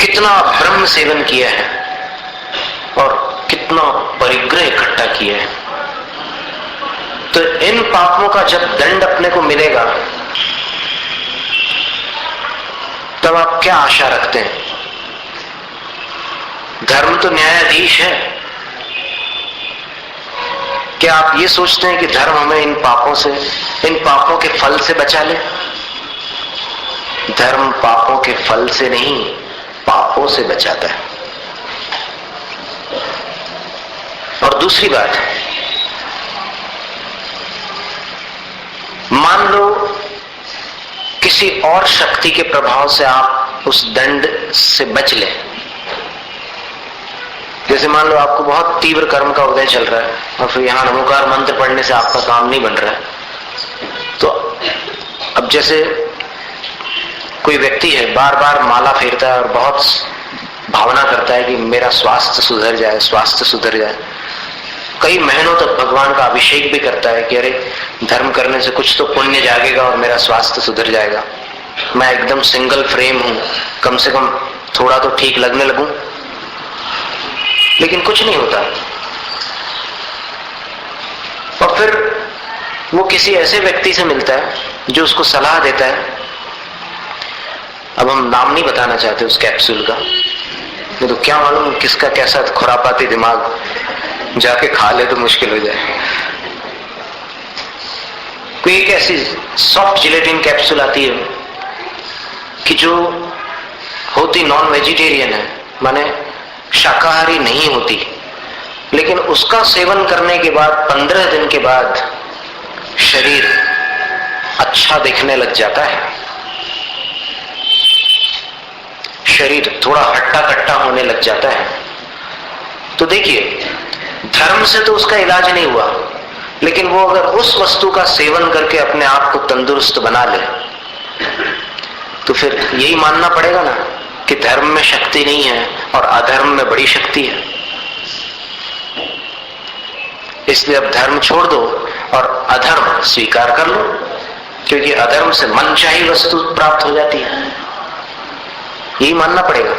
कितना ब्रह्म सेवन किया है और कितना परिग्रह इकट्ठा किया है। तो इन पापों का जब दंड अपने को मिलेगा तब आप क्या आशा रखते हैं? धर्म तो न्यायाधीश है। क्या आप ये सोचते हैं कि धर्म हमें इन पापों से, इन पापों के फल से बचा ले? धर्म पापों के फल से नहीं, पापों से बचाता है। और दूसरी बात, मान लो किसी और शक्ति के प्रभाव से आप उस दंड से बच ले। जैसे मान लो आपको बहुत तीव्र कर्म का उदय चल रहा है और फिर यहां नमोकार मंत्र पढ़ने से आपका काम नहीं बन रहा है। तो अब जैसे कोई व्यक्ति है, बार बार माला फेरता है और बहुत भावना करता है कि मेरा स्वास्थ्य सुधर जाए, स्वास्थ्य सुधर जाए। कई महीनों तक भगवान का अभिषेक भी करता है कि अरे धर्म करने से कुछ तो पुण्य जागेगा और मेरा स्वास्थ्य सुधर जाएगा, मैं एकदम सिंगल फ्रेम हूं, कम से कम थोड़ा तो ठीक लगने लगूं। लेकिन कुछ नहीं होता। और फिर वो किसी ऐसे व्यक्ति से मिलता है जो उसको सलाह देता है। अब हम नाम नहीं बताना चाहते उस कैप्सूल का, नहीं तो क्या मालूम किसका कैसा खुरापाती दिमाग जाके खा ले तो मुश्किल हो जाए। कोई एक ऐसी सॉफ्ट जिलेटिन कैप्सूल आती है कि जो होती नॉन वेजिटेरियन है, माने शाकाहारी नहीं होती, लेकिन उसका सेवन करने के बाद 15 दिन के बाद शरीर अच्छा दिखने लग जाता है, शरीर थोड़ा हट्टा कट्टा होने लग जाता है। तो देखिए, धर्म से तो उसका इलाज नहीं हुआ, लेकिन वो अगर उस वस्तु का सेवन करके अपने आप को तंदुरुस्त बना ले तो फिर यही मानना पड़ेगा ना कि धर्म में शक्ति नहीं है और अधर्म में बड़ी शक्ति है। इसलिए अब धर्म छोड़ दो और अधर्म स्वीकार कर लो, क्योंकि अधर्म से मनचाही वस्तु प्राप्त हो जाती है। यही मानना पड़ेगा।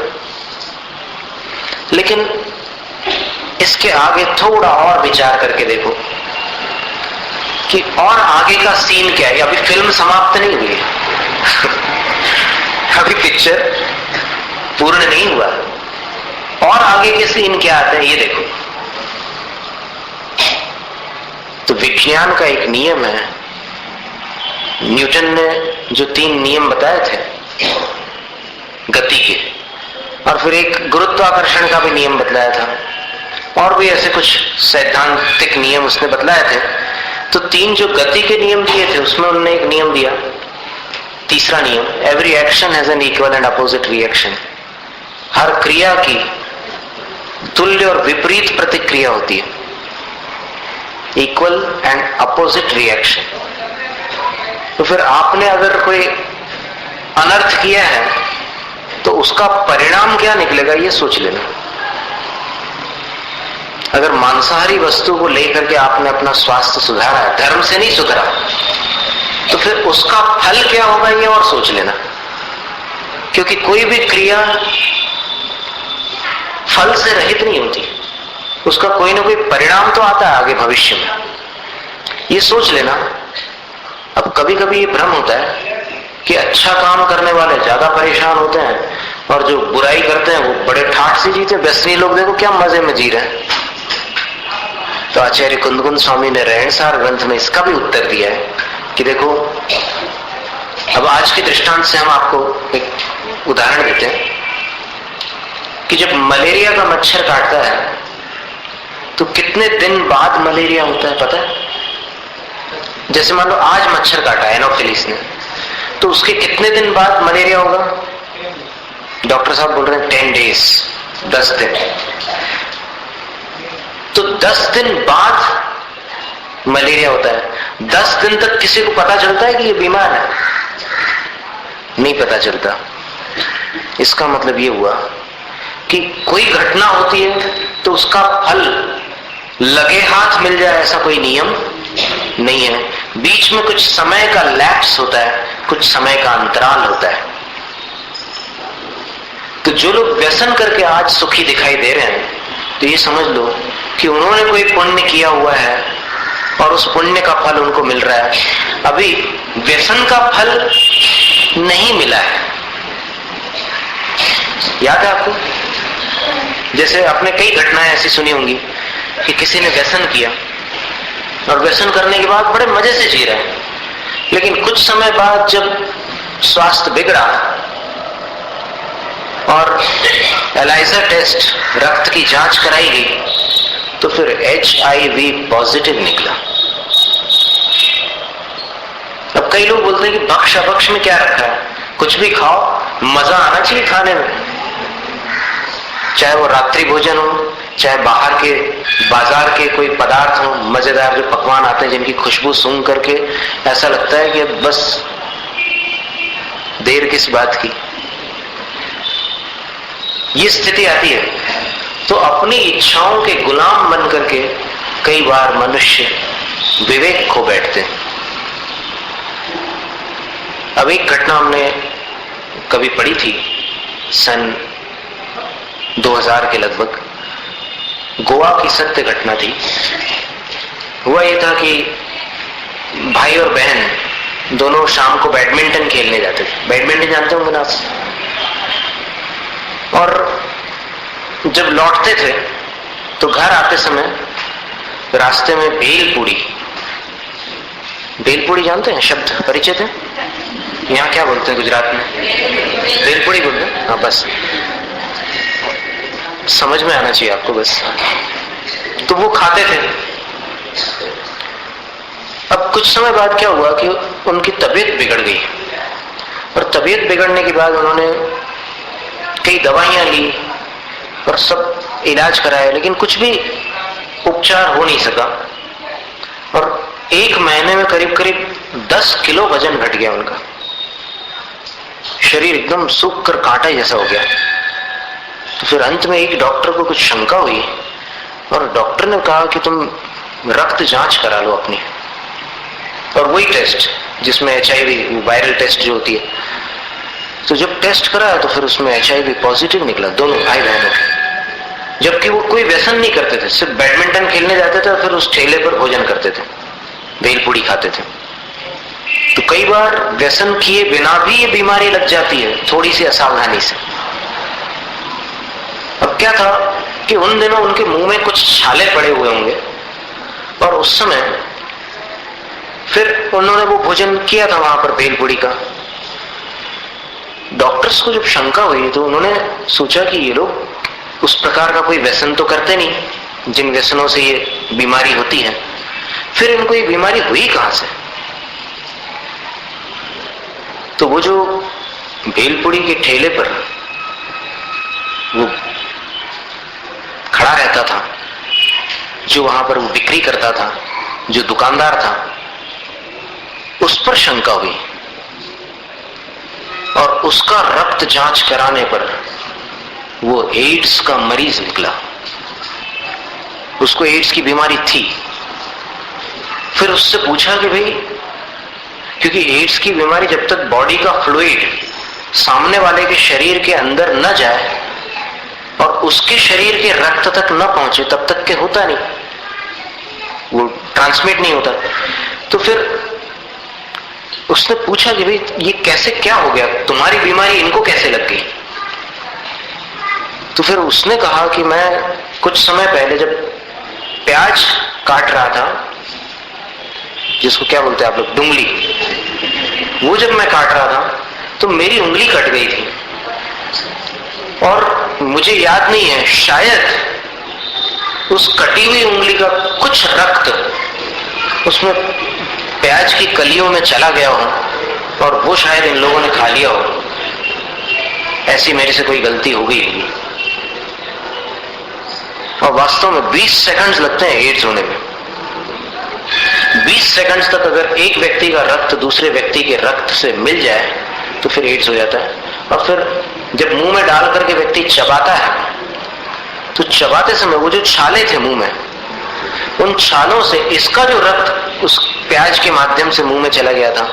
लेकिन इसके आगे थोड़ा और विचार करके देखो कि और आगे का सीन क्या है। अभी फिल्म समाप्त नहीं हुई अभी पिक्चर पूर्ण नहीं हुआ, और आगे के सीन क्या आते हैं ये देखो। तो विज्ञान का एक नियम है, न्यूटन ने जो 3 नियम बताए थे गति के, और फिर एक गुरुत्वाकर्षण का भी नियम बतलाया था, और भी ऐसे कुछ सैद्धांतिक नियम उसने बतलाए थे। तो 3 जो गति के नियम दिए थे उसमें उन्होंने एक नियम दिया, तीसरा नियम, every action has an equal and opposite reaction. हर क्रिया की तुल्य और विपरीत प्रतिक्रिया होती है, इक्वल एंड अपोजिट रिएक्शन। तो फिर आपने अगर कोई अनर्थ किया है तो उसका परिणाम क्या निकलेगा ये सोच लेना। अगर मांसाहारी वस्तु को लेकर के आपने अपना स्वास्थ्य सुधारा है, धर्म से नहीं सुधरा, तो फिर उसका फल क्या होगा ये और सोच लेना। क्योंकि कोई भी क्रिया फल से रहित नहीं होती, उसका कोई ना कोई परिणाम तो आता है आगे भविष्य में, ये सोच लेना। अब कभी कभी ये भ्रम होता है कि अच्छा काम करने वाले ज्यादा परेशान होते हैं और जो बुराई करते हैं वो बड़े ठाठ से जीते। व्यसनी लोग देखो क्या मजे में जी रहे हैं। तो आचार्य कुंदकुंद स्वामी ने रहनसार ग्रंथ में इसका भी उत्तर दिया है कि देखो, अब आज के दृष्टांत से हम आपको एक उदाहरण देते हैं कि जब मलेरिया का मच्छर काटता है तो कितने दिन बाद मलेरिया होता है पता है? जैसे मान लो आज मच्छर काटा एनोफिलिस ने, तो उसके कितने दिन बाद मलेरिया होगा? डॉक्टर साहब बोल रहे हैं 10 डेज, 10 दिन। तो 10 दिन बाद मलेरिया होता है। 10 दिन तक किसी को पता चलता है कि ये बीमार है? नहीं पता चलता। इसका मतलब ये हुआ कि कोई घटना होती है तो उसका फल लगे हाथ मिल जाए ऐसा कोई नियम नहीं है। बीच में कुछ समय का लैप्स होता है, कुछ समय का अंतराल होता है। तो जो लोग व्यसन करके आज सुखी दिखाई दे रहे हैं, तो ये समझ लो कि उन्होंने कोई पुण्य किया हुआ है और उस पुण्य का फल उनको मिल रहा है। अभी व्यसन का फल नहीं मिला है। याद है आपको? जैसे आपने कई घटनाएं ऐसी सुनी होंगी कि किसी ने व्यसन किया और व्यसन करने के बाद बड़े मजे से जी रहे हैं, लेकिन कुछ समय बाद जब स्वास्थ्य बिगड़ा और एलाइजा टेस्ट, रक्त की जांच कराई गई, तो फिर HIV पॉजिटिव निकला। अब कई लोग बोलते हैं कि भक्ष अभक्ष में क्या रखा है, कुछ भी खाओ, मजा आना चाहिए खाने में, चाहे वो रात्रि भोजन हो, चाहे बाहर के बाजार के कोई पदार्थ हो, मजेदार जो पकवान आते हैं जिनकी खुशबू सूंघ करके ऐसा लगता है कि बस देर किस बात की। ये स्थिति आती है तो अपनी इच्छाओं के गुलाम बन करके कई बार मनुष्य विवेक खो बैठते हैं। अब एक घटना हमने कभी पढ़ी थी सन 2000 के लगभग, गोवा की सत्य घटना थी। हुआ ये था कि भाई और बहन दोनों शाम को बैडमिंटन खेलने जाते थे। बैडमिंटन जानते होंगे ना आप? और जब लौटते थे तो घर आते समय रास्ते में भेलपूरी, भेलपूरी जानते हैं? शब्द परिचित है? यहाँ क्या बोलते हैं गुजरात में? भेलपूरी बोलते हैं। हाँ, बस समझ में आना चाहिए आपको बस। तो वो खाते थे। अब कुछ समय बाद क्या हुआ कि उनकी तबीयत बिगड़ गई, और तबीयत बिगड़ने के बाद उन्होंने कई दवाइयां ली और सब इलाज कराया, लेकिन कुछ भी उपचार हो नहीं सका। और 1 महीने में करीब करीब 10 किलो वजन घट गया उनका। शरीर एकदम सूख कर कांटा जैसा हो गया। तो फिर अंत में एक डॉक्टर को कुछ शंका हुई और डॉक्टर ने कहा कि तुम रक्त जांच करा लो अपनी। और वही टेस्ट जिसमें HIV, वायरल टेस्ट जो होती है, तो जब टेस्ट कराया तो फिर उसमें HIV पॉजिटिव निकला, दोनों भाई बहनों के। जबकि वो कोई व्यसन नहीं करते थे, सिर्फ बैडमिंटन खेलने जाते थे और फिर उस ठेले पर भोजन करते थे, भेलपूरी खाते थे। तो कई बार व्यसन किए बिना भी ये बीमारी लग जाती है, थोड़ी सी असावधानी से। अब क्या था कि उन दिनों उनके मुंह में कुछ छाले पड़े हुए होंगे और उस समय फिर उन्होंने वो भोजन किया था वहां पर भेलपूरी का। डॉक्टर्स को जब शंका हुई तो उन्होंने सोचा कि ये लोग उस प्रकार का कोई व्यसन तो करते नहीं जिन व्यसनों से ये बीमारी होती है, फिर इनको ये बीमारी हुई कहां से? तो वो जो भेलपूरी के ठेले पर वो खड़ा रहता था, जो वहां पर वो बिक्री करता था, जो दुकानदार था, उस पर शंका हुई और उसका रक्त जांच कराने पर वो एड्स का मरीज निकला। उसको एड्स की बीमारी थी। फिर उससे पूछा कि भाई, क्योंकि एड्स की बीमारी जब तक बॉडी का फ्लूइड सामने वाले के शरीर के अंदर न जाए और उसके शरीर के रक्त तक न पहुंचे तब तक के होता नहीं, वो ट्रांसमिट नहीं होता। तो फिर उसने पूछा कि भाई ये कैसे, क्या हो गया, तुम्हारी बीमारी इनको कैसे लग गई? तो फिर उसने कहा कि मैं कुछ समय पहले जब प्याज काट रहा था, जिसको क्या बोलते हैं आप लोग, डुंगली, वो जब मैं काट रहा था तो मेरी उंगली कट गई थी और मुझे याद नहीं है, शायद उस कटी हुई उंगली का कुछ रक्त उसमें प्याज की कलियों में चला गया हो और वो शायद इन लोगों ने खा लिया हो। ऐसी मेरे से कोई गलती हो गई होगी। और वास्तव में 20 सेकंड्स लगते हैं एड्स होने में। 20 सेकंड्स तक अगर एक व्यक्ति का रक्त दूसरे व्यक्ति के रक्त से मिल जाए तो फिर एड्स हो जाता है। और फिर जब मुंह में डाल करके व्यक्ति चबाता है तो चबाते समय वो जो छाले थे मुंह में, उन छालों से इसका जो रक्त उस प्याज के माध्यम से मुंह में चला गया था,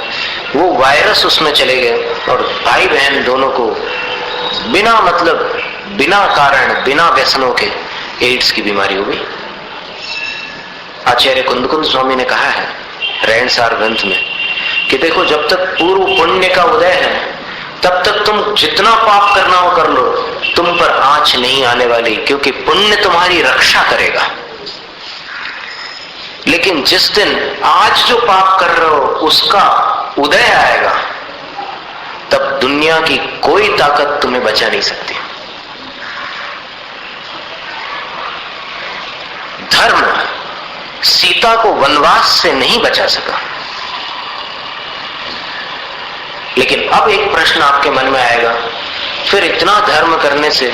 वो वायरस उसमें चले गए और भाई बहन दोनों को बिना मतलब, बिना कारण, बिना व्यसनों के एड्स की बीमारी हो गई। आचार्य कुंदकुंद स्वामी ने कहा है रहनसार ग्रंथ में कि देखो, जब तक पूर्व पुण्य का उदय है तब तक तुम जितना पाप करना हो कर लो, तुम पर आंच नहीं आने वाली, क्योंकि पुण्य तुम्हारी रक्षा करेगा। लेकिन जिस दिन आज जो पाप कर रहे हो उसका उदय आएगा, तब दुनिया की कोई ताकत तुम्हें बचा नहीं सकती। धर्म सीता को वनवास से नहीं बचा सका। लेकिन अब एक प्रश्न आपके मन में आएगा, फिर इतना धर्म करने से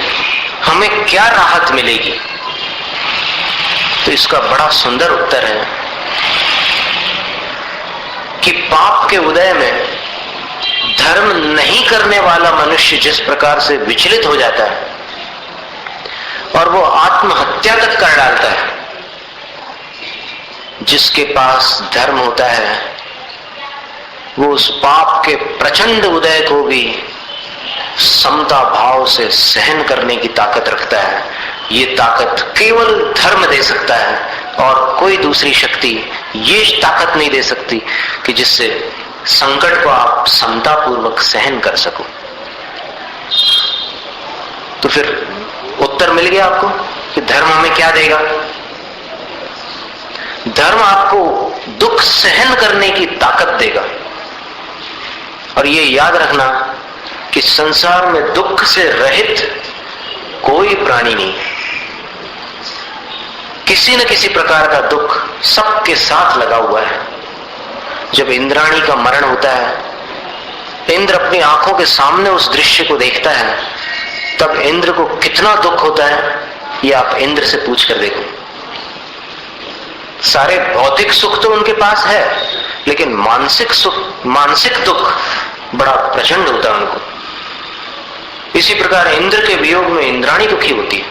हमें क्या राहत मिलेगी? तो इसका बड़ा सुंदर उत्तर है कि पाप के उदय में धर्म नहीं करने वाला मनुष्य जिस प्रकार से विचलित हो जाता है और वो आत्महत्या तक कर डालता है, जिसके पास धर्म होता है वो उस पाप के प्रचंड उदय को भी समता भाव से सहन करने की ताकत रखता है। ये ताकत केवल धर्म दे सकता है और कोई दूसरी शक्ति ये ताकत नहीं दे सकती कि जिससे संकट को आप समता पूर्वक सहन कर सको। तो फिर उत्तर मिल गया आपको कि धर्म हमें क्या देगा। धर्म आपको दुख सहन करने की ताकत देगा। और ये याद रखना कि संसार में दुख से रहित कोई प्राणी नहीं। किसी न किसी प्रकार का दुख सबके साथ लगा हुआ है। जब इंद्राणी का मरण होता है, इंद्र अपनी आंखों के सामने उस दृश्य को देखता है, तब इंद्र को कितना दुख होता है ये आप इंद्र से पूछ कर देखो। सारे भौतिक सुख तो उनके पास है, लेकिन मानसिक सुख, मानसिक दुख बड़ा प्रचंड होता है उनको। इसी प्रकार इंद्र के वियोग में इंद्राणी दुखी होती है।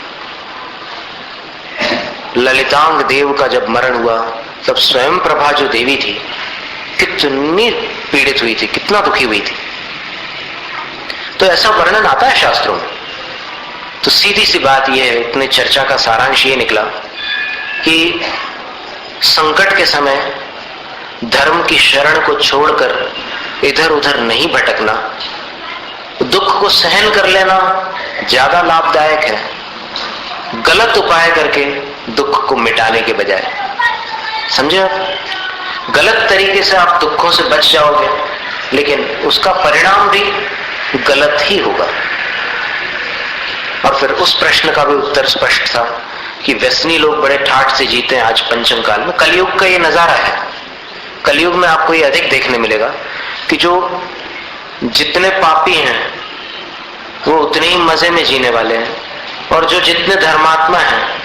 ललितांग देव का जब मरण हुआ तब स्वयं प्रभा जो देवी थी कितनी पीड़ित हुई थी, कितना दुखी हुई थी। तो ऐसा वर्णन आता है शास्त्रों में। तो सीधी सी बात यह है, इतने चर्चा का सारांश ये निकला कि संकट के समय धर्म की शरण को छोड़कर इधर उधर नहीं भटकना, दुख को सहन कर लेना ज्यादा लाभदायक है गलत उपाय करके दुख को मिटाने के बजाय। समझे आप? गलत तरीके से आप दुखों से बच जाओगे, लेकिन उसका परिणाम भी गलत ही होगा। और फिर उस प्रश्न का भी उत्तर स्पष्ट था कि व्यसनी लोग बड़े ठाठ से जीते हैं आज पंचम काल में। कलयुग का ये नजारा है। कलयुग में आपको ये अधिक देखने मिलेगा कि जो जितने पापी हैं वो उतने ही मजे में जीने वाले हैं, और जो जितने धर्मात्मा हैं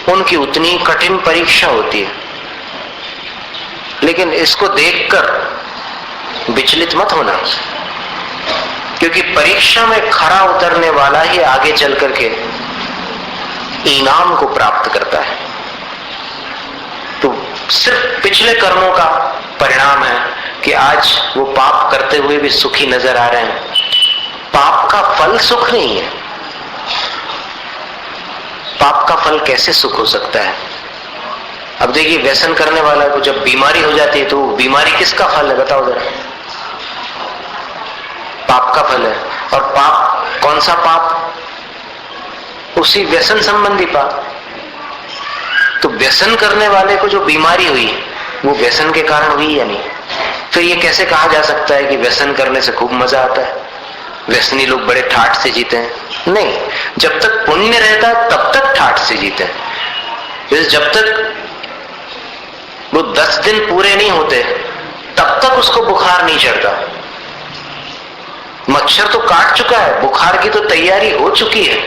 उनकी उतनी कठिन परीक्षा होती है। लेकिन इसको देखकर विचलित मत होना, क्योंकि परीक्षा में खरा उतरने वाला ही आगे चल करके इनाम को प्राप्त करता है। पिछले कर्मों का परिणाम है कि आज वो पाप करते हुए भी सुखी नजर आ रहे हैं। पाप का फल सुख नहीं है। पाप का फल कैसे सुख हो सकता है? अब देखिए, व्यसन करने वाला को जब बीमारी हो जाती है तो बीमारी किसका फल है बताओ जरा? पाप का फल है। और पाप कौन सा पाप? उसी व्यसन संबंधी पाप। तो व्यसन करने वाले को जो बीमारी हुई वो व्यसन के कारण हुई या नहीं? फिर ये कैसे कहा जा सकता है कि व्यसन करने से खूब मजा आता है, व्यसनी लोग बड़े ठाठ से जीते हैं? नहीं, जब तक पुण्य रहता तब तक ठाठ से जीते हैं। जब तक वो 10 दिन पूरे नहीं होते तब तक उसको बुखार नहीं चढ़ता। मच्छर तो काट चुका है, बुखार की तो तैयारी हो चुकी है,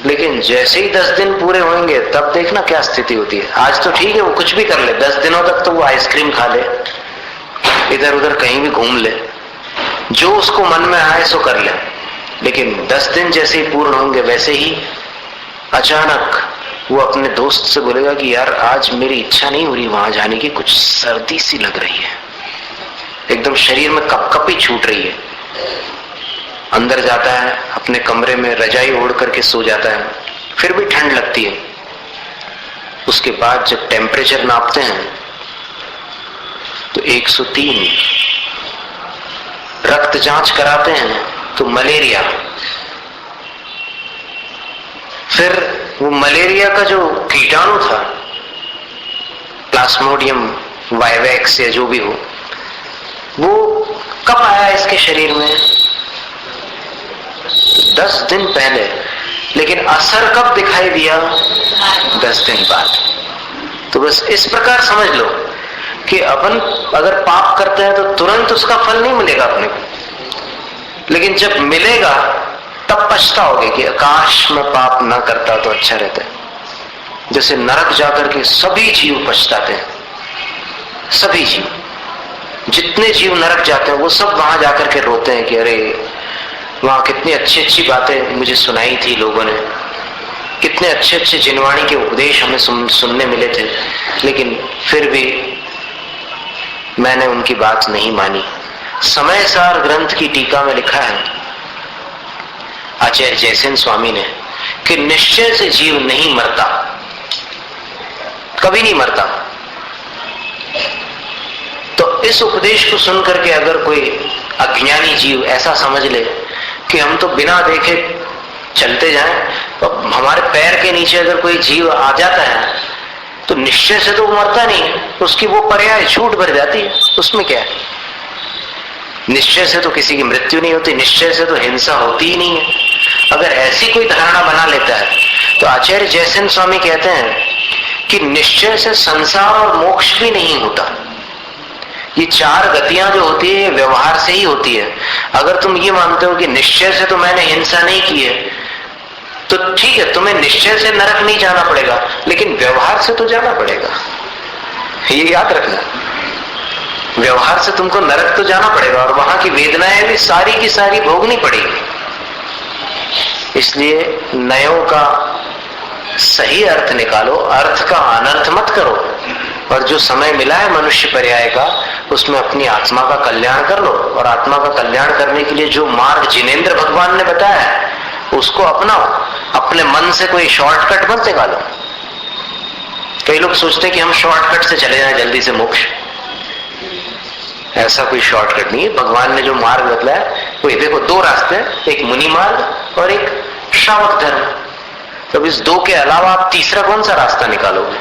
लेकिन जैसे ही 10 दिन पूरे होंगे तब देखना क्या स्थिति होती है। आज तो ठीक है, वो कुछ भी कर ले, 10 दिनों तक तो वो आइसक्रीम खा ले, इधर उधर कहीं भी घूम ले, जो उसको मन में आए सो कर ले। लेकिन 10 दिन जैसे ही पूर्ण होंगे वैसे ही अचानक वो अपने दोस्त से बोलेगा कि यार आज मेरी इच्छा नहीं हो रही वहां जाने की, कुछ सर्दी सी लग रही है, एकदम शरीर में कपकपी छूट रही है। अंदर जाता है, अपने कमरे में रजाई ओढ़ करके सो जाता है, फिर भी ठंड लगती है। उसके बाद जब टेम्परेचर नापते हैं तो 103, रक्त जांच कराते हैं तो मलेरिया। फिर वो मलेरिया का जो कीटाणु था, प्लाज्मोडियम वाइवेक्स या जो भी हो, वो कब आया इसके शरीर में? 10 दिन पहले, लेकिन असर कब दिखाई दिया? 10 दिन बाद। तो बस इस प्रकार समझ लो कि अपन अगर पाप करते हैं तो तुरंत उसका फल नहीं मिलेगा अपने को, लेकिन जब मिलेगा तब पछताओगे कि काश मैं पाप ना करता तो अच्छा रहता है। जैसे नरक जाकर के सभी जीव पछताते हैं, सभी जीव, जितने जीव नरक जाते हैं वो सब वहां जाकर के रोते हैं कि अरे वहां कितनी अच्छी अच्छी बातें मुझे सुनाई थी लोगों ने, कितने अच्छे अच्छे जिनवाणी के उपदेश हमें सुनने मिले थे, लेकिन फिर भी मैंने उनकी बात नहीं मानी। समय सार ग्रंथ की टीका में लिखा है आचार्य जयसेन स्वामी ने कि निश्चय से जीव नहीं मरता, कभी नहीं मरता। तो इस उपदेश को सुनकर के अगर कोई अज्ञानी जीव ऐसा समझ ले कि हम तो बिना देखे चलते जाएं, तो हमारे पैर के नीचे अगर कोई जीव आ जाता है तो निश्चय से तो वो मरता नहीं है, उसकी वो पर्याय छूट भर जाती है, उसमें क्या है? निश्चय से तो किसी की मृत्यु नहीं होती, निश्चय से तो हिंसा होती ही नहीं है। अगर ऐसी कोई धारणा बना लेता है तो आचार्य जयसेन स्वामी कहते हैं कि निश्चय से संसार और मोक्ष भी नहीं होता। ये 4 गतियां जो होती है व्यवहार से ही होती है। अगर तुम ये मानते हो कि निश्चय से तो मैंने हिंसा नहीं की है, तो ठीक है, तुम्हें निश्चय से नरक नहीं जाना पड़ेगा, लेकिन व्यवहार से तो जाना पड़ेगा। ये याद रखना, व्यवहार से तुमको नरक तो जाना पड़ेगा और वहां की वेदनाएं भी सारी की सारी भोगनी पड़ेगी। इसलिए नयों का सही अर्थ निकालो, अर्थ का अनर्थ मत करो, और जो समय मिला है मनुष्य पर्याय का उसमें अपनी आत्मा का कल्याण कर लो। और आत्मा का कल्याण करने के लिए जो मार्ग जिनेंद्र भगवान ने बताया है उसको अपनाओ, अपने मन से कोई शॉर्टकट मत निकालो। कई लोग सोचते हैं कि हम शॉर्टकट से चले जाएं जल्दी से मोक्ष, ऐसा कोई शॉर्टकट नहीं है। भगवान ने जो मार्ग बतलाया वो देखो 2 रास्ते हैं, एक मुनि मार्ग और एक श्रावक धर्म। तो इस 2 के अलावा आप तीसरा कौन सा रास्ता निकालोगे?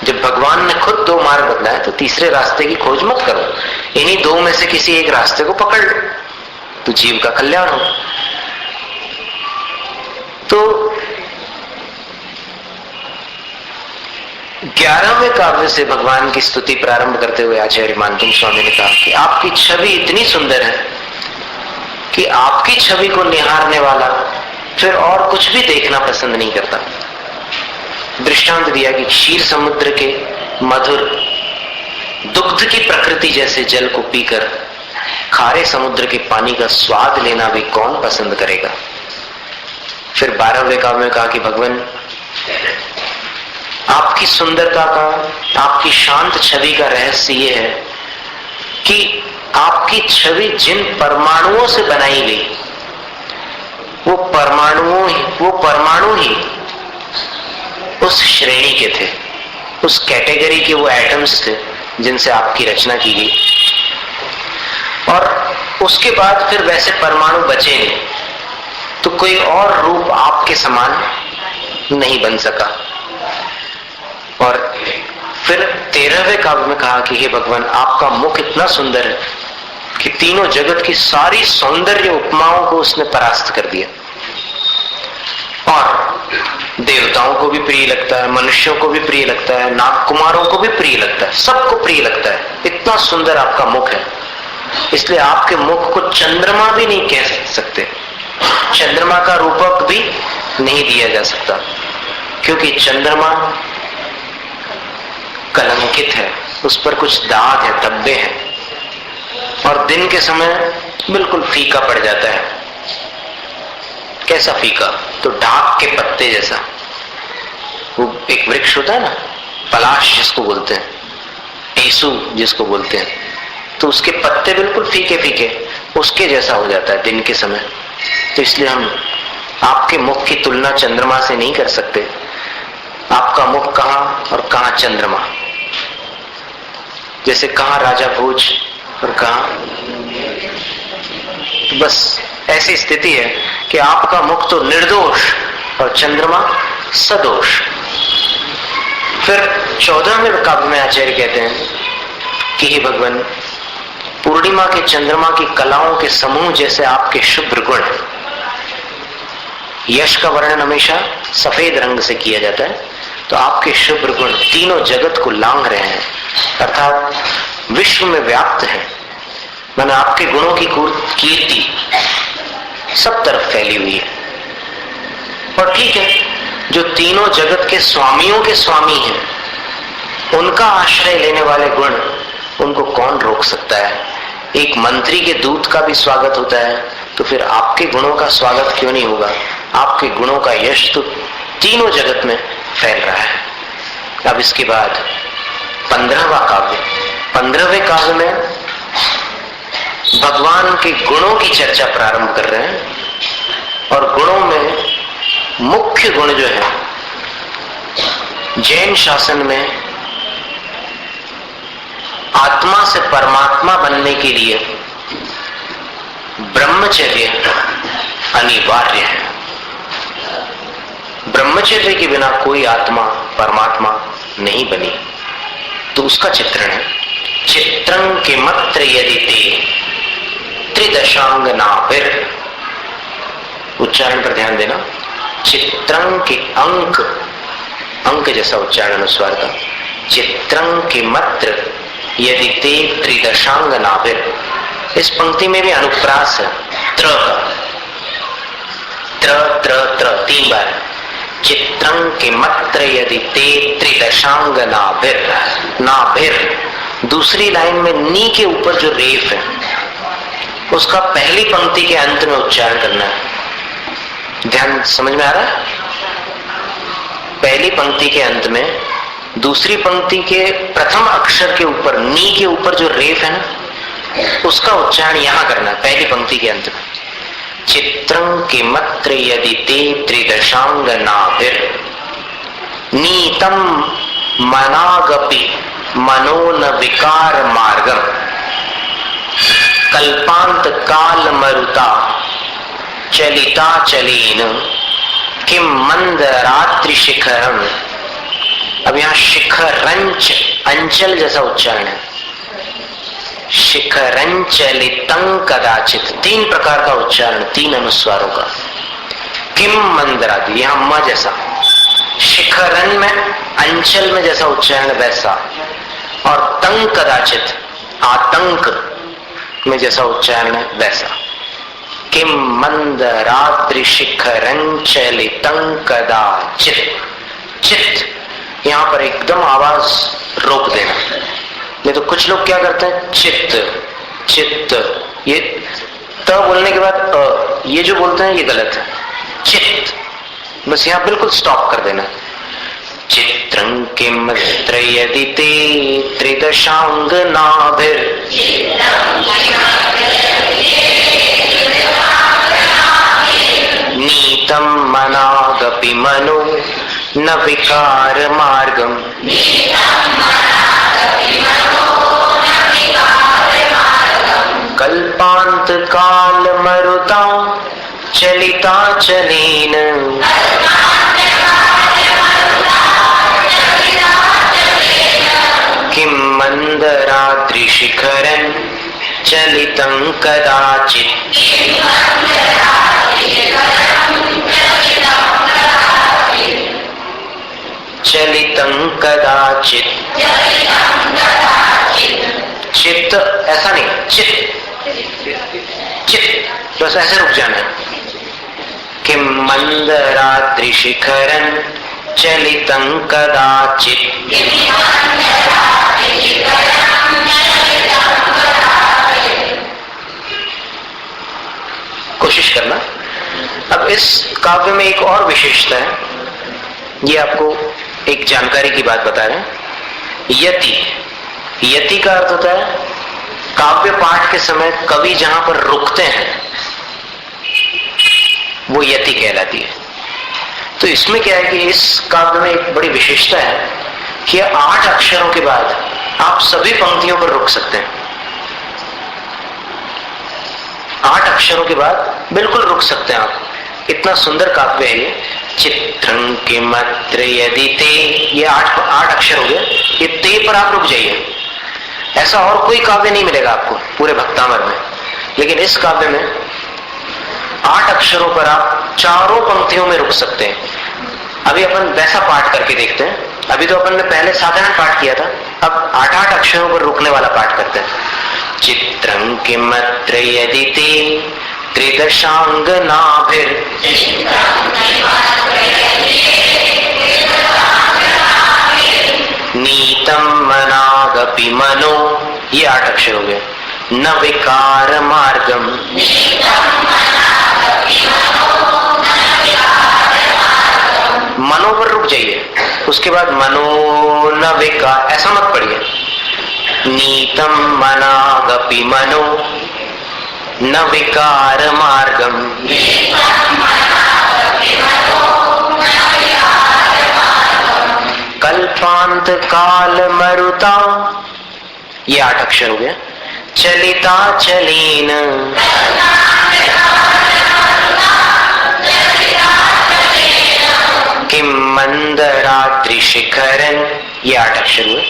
जब भगवान ने खुद 2 मार्ग बतलाए तो तीसरे रास्ते की खोज मत करो, इन्हीं 2 में से किसी एक रास्ते को पकड़ लो तो जीव का कल्याण हो। तो 11वें काव्य से भगवान की स्तुति प्रारंभ करते हुए आचार्य मानतुम स्वामी ने कहा कि आपकी छवि इतनी सुंदर है कि आपकी छवि को निहारने वाला फिर और कुछ भी देखना पसंद नहीं करता। दृष्टांत दिया कि क्षीर समुद्र के मधुर दुग्ध की प्रकृति जैसे जल को पीकर खारे समुद्र के पानी का स्वाद लेना भी कौन पसंद करेगा। फिर 12वें काव्य में कहा कि भगवान आपकी सुंदरता का, आपकी शांत छवि का रहस्य ये है कि आपकी छवि जिन परमाणुओं से बनाई गई, वो परमाणु ही उस श्रेणी के थे, उस कैटेगरी के वो एटम्स थे जिनसे आपकी रचना की गई। और उसके बाद फिर वैसे परमाणु बचे नहीं, तो कोई और रूप आपके समान नहीं बन सका। और फिर 13वें काव्य में कहा कि हे भगवान, आपका मुख इतना सुंदर है कि तीनों जगत की सारी सौंदर्य उपमाओं को उसने परास्त कर दिया। और देवताओं को भी प्रिय लगता है, मनुष्यों को भी प्रिय लगता है, नाग कुमारों को भी प्रिय लगता है, सबको प्रिय लगता है। इतना सुंदर आपका मुख है, इसलिए आपके मुख को चंद्रमा भी नहीं कह सकते, चंद्रमा का रूपक भी नहीं दिया जा सकता, क्योंकि चंद्रमा कलंकित है, उस पर कुछ दाग है, धब्बे हैं, और दिन के समय बिल्कुल फीका पड़ जाता है। कैसा फीका? तो ढाक के पत्ते जैसा। वो एक वृक्ष होता है ना, पलाश जिसको बोलते हैं, टेसू जिसको बोलते हैं, तो उसके पत्ते बिल्कुल फीके फीके उसके जैसा हो जाता है दिन के समय। तो इसलिए हम आपके मुख की तुलना चंद्रमा से नहीं कर सकते। आपका मुख कहां और कहां चंद्रमा, जैसे कहां राजा भोज और कहां, बस ऐसी स्थिति है कि आपका मुख तो निर्दोष और चंद्रमा सदोष। फिर 14वें काव्य में आचार्य कहते हैं कि हे भगवान, पूर्णिमा के चंद्रमा की कलाओं के समूह जैसे आपके शुभ्र गुण। यश का वर्णन हमेशा सफेद रंग से किया जाता है, तो आपके शुभ्र गुण तीनों जगत को लांघ रहे हैं, अर्थात विश्व में व्याप्त है। मैंने आपके गुणों की कीर्ति सब तरफ फैली हुई है। और ठीक है, जो तीनों जगत के स्वामियों के स्वामी हैं, उनका आश्रय लेने वाले गुण, उनको कौन रोक सकता है? एक मंत्री के दूत का भी स्वागत होता है, तो फिर आपके गुणों का स्वागत क्यों नहीं होगा? आपके गुणों का यश तो तीनों जगत में फैल रहा है। अब इसके बाद 15वां काव्य, 15वें काव्य में भगवान के गुणों की चर्चा प्रारंभ कर रहे हैं। और गुणों में मुख्य गुण जो है, जैन शासन में आत्मा से परमात्मा बनने के लिए ब्रह्मचर्य अनिवार्य है। ब्रह्मचर्य के बिना कोई आत्मा परमात्मा नहीं बनी। तो उसका चित्रण है, चित्रं किमत्र यदि ते त्रिदशांग नाभिर। उच्चारण पर ध्यान देना, चित्रं के अंक जैसा उच्चारण अनुस्वार का, चित्रं किमत्र यदि ते त्रिदशांग नाभिर। इस पंक्ति में भी अनुप्रास है, त्र त्र 3 बार। चित्रं किमत्र यदि ते त्रिदशांग नाभिर। दूसरी लाइन में नी के ऊपर जो रेफ है, उसका पहली पंक्ति के अंत में उच्चारण करना है। ध्यान समझ में आ रहा है? पहली पंक्ति के अंत में दूसरी पंक्ति के प्रथम अक्षर के ऊपर, नी के ऊपर जो रेफ है ना, उसका उच्चारण यहां करना है पहली पंक्ति के अंत में। चित्रं किमत्र यदि ते त्रिदशांग नाभिर नीतम मनागपि मनोन विकार मार्गम कल्पांत काल मरुता चलिता चलीन किम मंद रात्रि शिखरम। अब यहां शिखरंच अंचल जैसा उच्चारण है, शिखरंचलितं कदाचित। 3 प्रकार का उच्चारण, 3 अनुस्वारों का। किम मंदरादि, यहां म जैसा, शिखरन में अंचल में जैसा उच्चारण वैसा, और तंग कदाचित आतंक में जैसा उच्चारण है वैसा। किम मंद रात्रि शिखरंचलितं कदाचित। चित, यहां पर एकदम आवाज रोक देना, नहीं तो कुछ लोग क्या करते हैं, चित्त चित्त, ये त बोलने के बाद ये जो बोलते हैं ये गलत है। चित्त, बस यहां बिल्कुल स्टॉप कर देना। चित्रं किमत्र यदि ते त्रिदशांगनाभिर् नीतं मनागपि मनो न विकार मार्गम। कल्पांत काल मरुता चलिता चलेन किं मंदराद्रि शिखरं चलितं कदाचित्। चलितं कदाचित्। चित्त ऐसा नहीं, चित्त चित्त बस ऐसे रुक जाना है। किं मंदराद्रि शिखरं चलितं कदाचित्। कोशिश करना। अब इस काव्य में एक और विशेषता है, ये आपको एक जानकारी की बात बता रहे हैं। यति, यति का अर्थ होता है काव्य पाठ के समय कवि जहां पर रुकते हैं वो यति कहलाती है। तो इसमें क्या है कि इस काव्य में एक बड़ी विशेषता है कि 8 अक्षरों के बाद आप सभी पंक्तियों पर रुक सकते हैं। 8 अक्षरों के बाद बिल्कुल रुक सकते हैं आप। इतना सुंदर काव्य है ये। चित्रं किमत्र यदि ते, ये 8 अक्षर हो गए। ये ते पर आप रुक जाइए। ऐसा और कोई काव्य नहीं मिलेगा आपको पूरे भक्तामर में, लेकिन इस काव्य में 8 अक्षरों पर आप चारों पंक्तियों में रुक सकते हैं। अभी अपन वैसा पाठ करके देखते हैं। अभी तो अपन ने पहले साधारण पाठ किया था, अब 8 अक्षरों पर रुकने वाला पाठ करते हैं। चित्रं किमत्र यदि ते त्रिदशांगनाभिर् नीतं मनागपि मनो, ये 8 अक्षर हो गए। न विकार मार्गम, मनो पर रुक जाइए, उसके बाद मनो न विकार ऐसा मत पढ़िए। नीतं मनागपि मनो न विकार मार्गम। कल्पांत काल मरुता, ये 8 अक्षर हो गया। चलिता चलेन, किं मंदराद्रि शिखरं, ये 8 अक्षर हुए।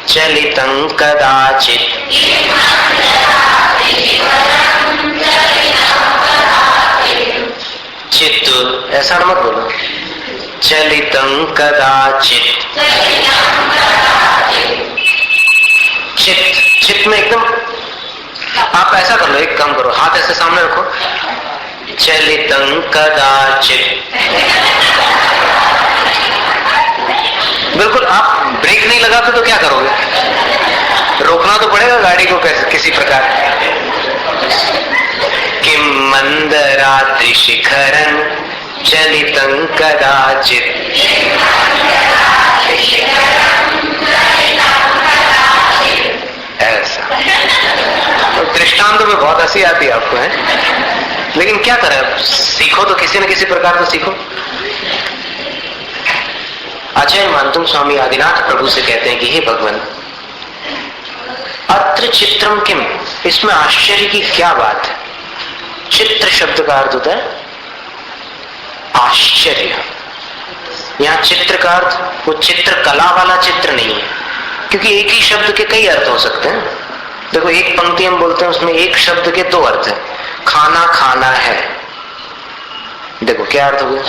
चलितं कदाचित्, चित्त ऐसा मत बोलो। चलितं कदाचित्, चित्त चित्त में एकदम आप ऐसा कर लो, एक काम करो, हाथ ऐसे सामने रखो। चलितं कदाचित्, बिल्कुल। आप ब्रेक नहीं लगाते तो क्या करोगे? रोकना तो पड़ेगा गाड़ी को किसी प्रकार। किं मंदराद्रि शिखरं चलितं कदाचित्, ऐसा। तो दृष्टांत में बहुत हंसी आती है आपको, है, लेकिन क्या करें, सीखो तो किसी न किसी प्रकार तो सीखो। आचार्य मानतुम स्वामी आदिनाथ प्रभु से कहते हैं कि हे भगवान, अत्र चित्रम किम, इसमें आश्चर्य की क्या बात है। चित्र शब्द का अर्थ होता है आश्चर्य। यहां चित्र का अर्थ वो चित्रकला वाला चित्र नहीं है, क्योंकि एक ही शब्द के कई अर्थ हो सकते हैं। देखो, एक पंक्ति हम बोलते हैं, उसमें एक शब्द के 2 अर्थ है। खाना खाना है, देखो क्या अर्थ हो गया।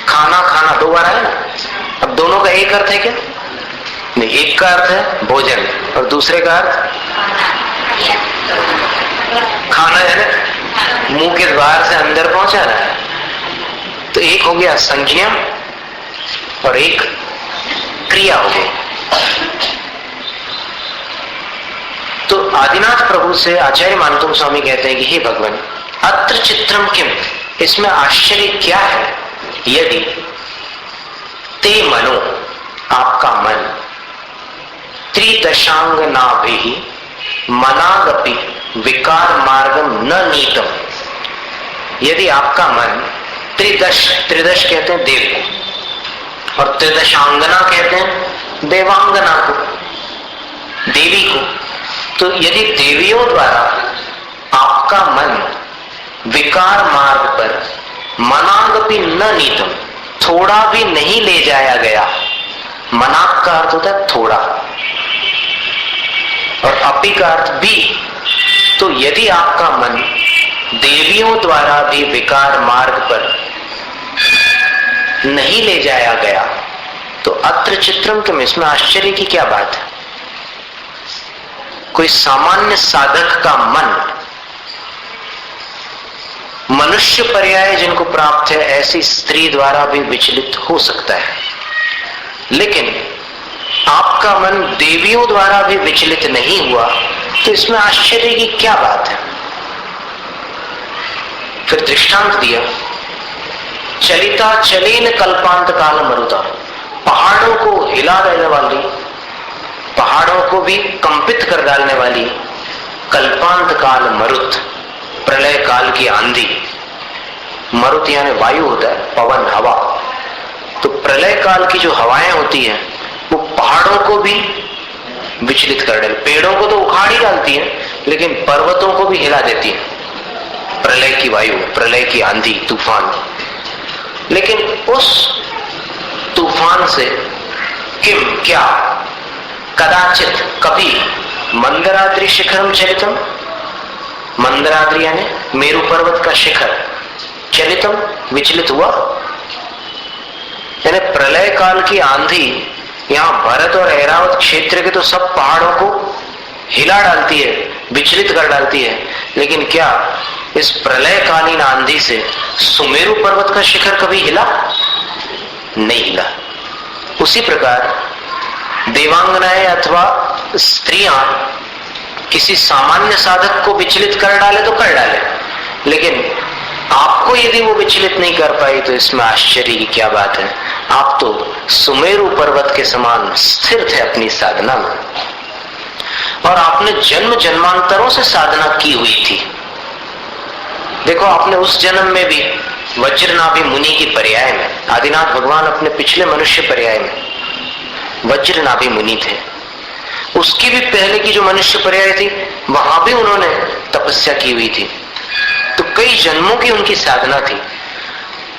खाना खाना 2 बार आया ना। अब दोनों का एक अर्थ है क्या? नहीं, एक का अर्थ है भोजन और दूसरे का अर्थ खाना है ना, मुंह के द्वार से अंदर पहुंचा रहा है। तो एक हो गया संज्ञा और एक क्रिया हो गई। तो आदिनाथ प्रभु से आचार्य मानतुम स्वामी कहते हैं कि हे भगवान, अत्र चित्रम किम, इसमें आश्चर्य क्या है। यदि ते मनो, आपका मन त्रिदशांग नाभि मनागपि विकार मार्गम न नीतम, यदि आपका मन त्रिदश कहते हैं देव को, और त्रिदशांगना कहते हैं देवांगना को, देवी को, तो यदि देवियों द्वारा आपका मन विकार मार्ग पर मनागपि न नीतम, थोड़ा भी नहीं ले जाया गया, मनाग का अर्थ होता है थोड़ा और अपि का अर्थ भी, तो यदि आपका मन देवियों द्वारा भी विकार मार्ग पर नहीं ले जाया गया, तो अत्र चित्रम किम, इसमें आश्चर्य की क्या बात है। कोई सामान्य साधक का मन मनुष्य पर्याय जिनको प्राप्त है ऐसी स्त्री द्वारा भी विचलित हो सकता है, लेकिन आपका मन देवियों द्वारा भी विचलित नहीं हुआ, तो इसमें आश्चर्य की क्या बात है। फिर दृष्टांत दिया, चलिता चलेन कल्पांत काल मरुता, पहाड़ों को हिला देने वाली, पहाड़ों को भी कंपित कर डालने वाली कल्पांत काल मरुत, प्रलय काल की आंधी। मरुत यानी वायु होता है, पवन, हवा। तो प्रलय काल की जो हवाएं होती हैं वो पहाड़ों को भी विचलित कर डाल, पेड़ों को तो उखाड़ ही डालती हैं, लेकिन पर्वतों को भी हिला देती है प्रलय की वायु, प्रलय की आंधी, तूफान। लेकिन उस तूफान से किम, क्या, कदाचित, कभी, मंदराद्रि शिखरम चलितम, मंदराद्रि यानी मेरु पर्वत का शिखर, चलितम विचलित हुआ, यानी प्रलय काल की आंधी यहां भरत और ऐरावत क्षेत्र के तो सब पहाड़ों को हिला डालती है, विचलित कर डालती है, लेकिन क्या इस प्रलय कालीन आंधी से सुमेरु पर्वत का शिखर कभी हिला? नहीं हिला। उसी प्रकार देवांगनाएं अथवा स्त्रियां किसी सामान्य साधक को विचलित कर डाले तो कर डाले, लेकिन आपको यदि वो विचलित नहीं कर पाई तो इसमें आश्चर्य की क्या बात है। आप तो सुमेरु पर्वत के समान स्थिर थे अपनी साधना में, और आपने जन्म जन्मांतरों से साधना की हुई थी। देखो, आपने उस जन्म में भी वज्रनाभि मुनि की पर्याय में, आदिनाथ भगवान अपने पिछले मनुष्य पर्याय में वज्रनाभि मुनि थे, उसकी भी पहले की जो मनुष्य पर्याय थी वहां भी उन्होंने तपस्या की हुई थी, तो कई जन्मों की उनकी साधना थी।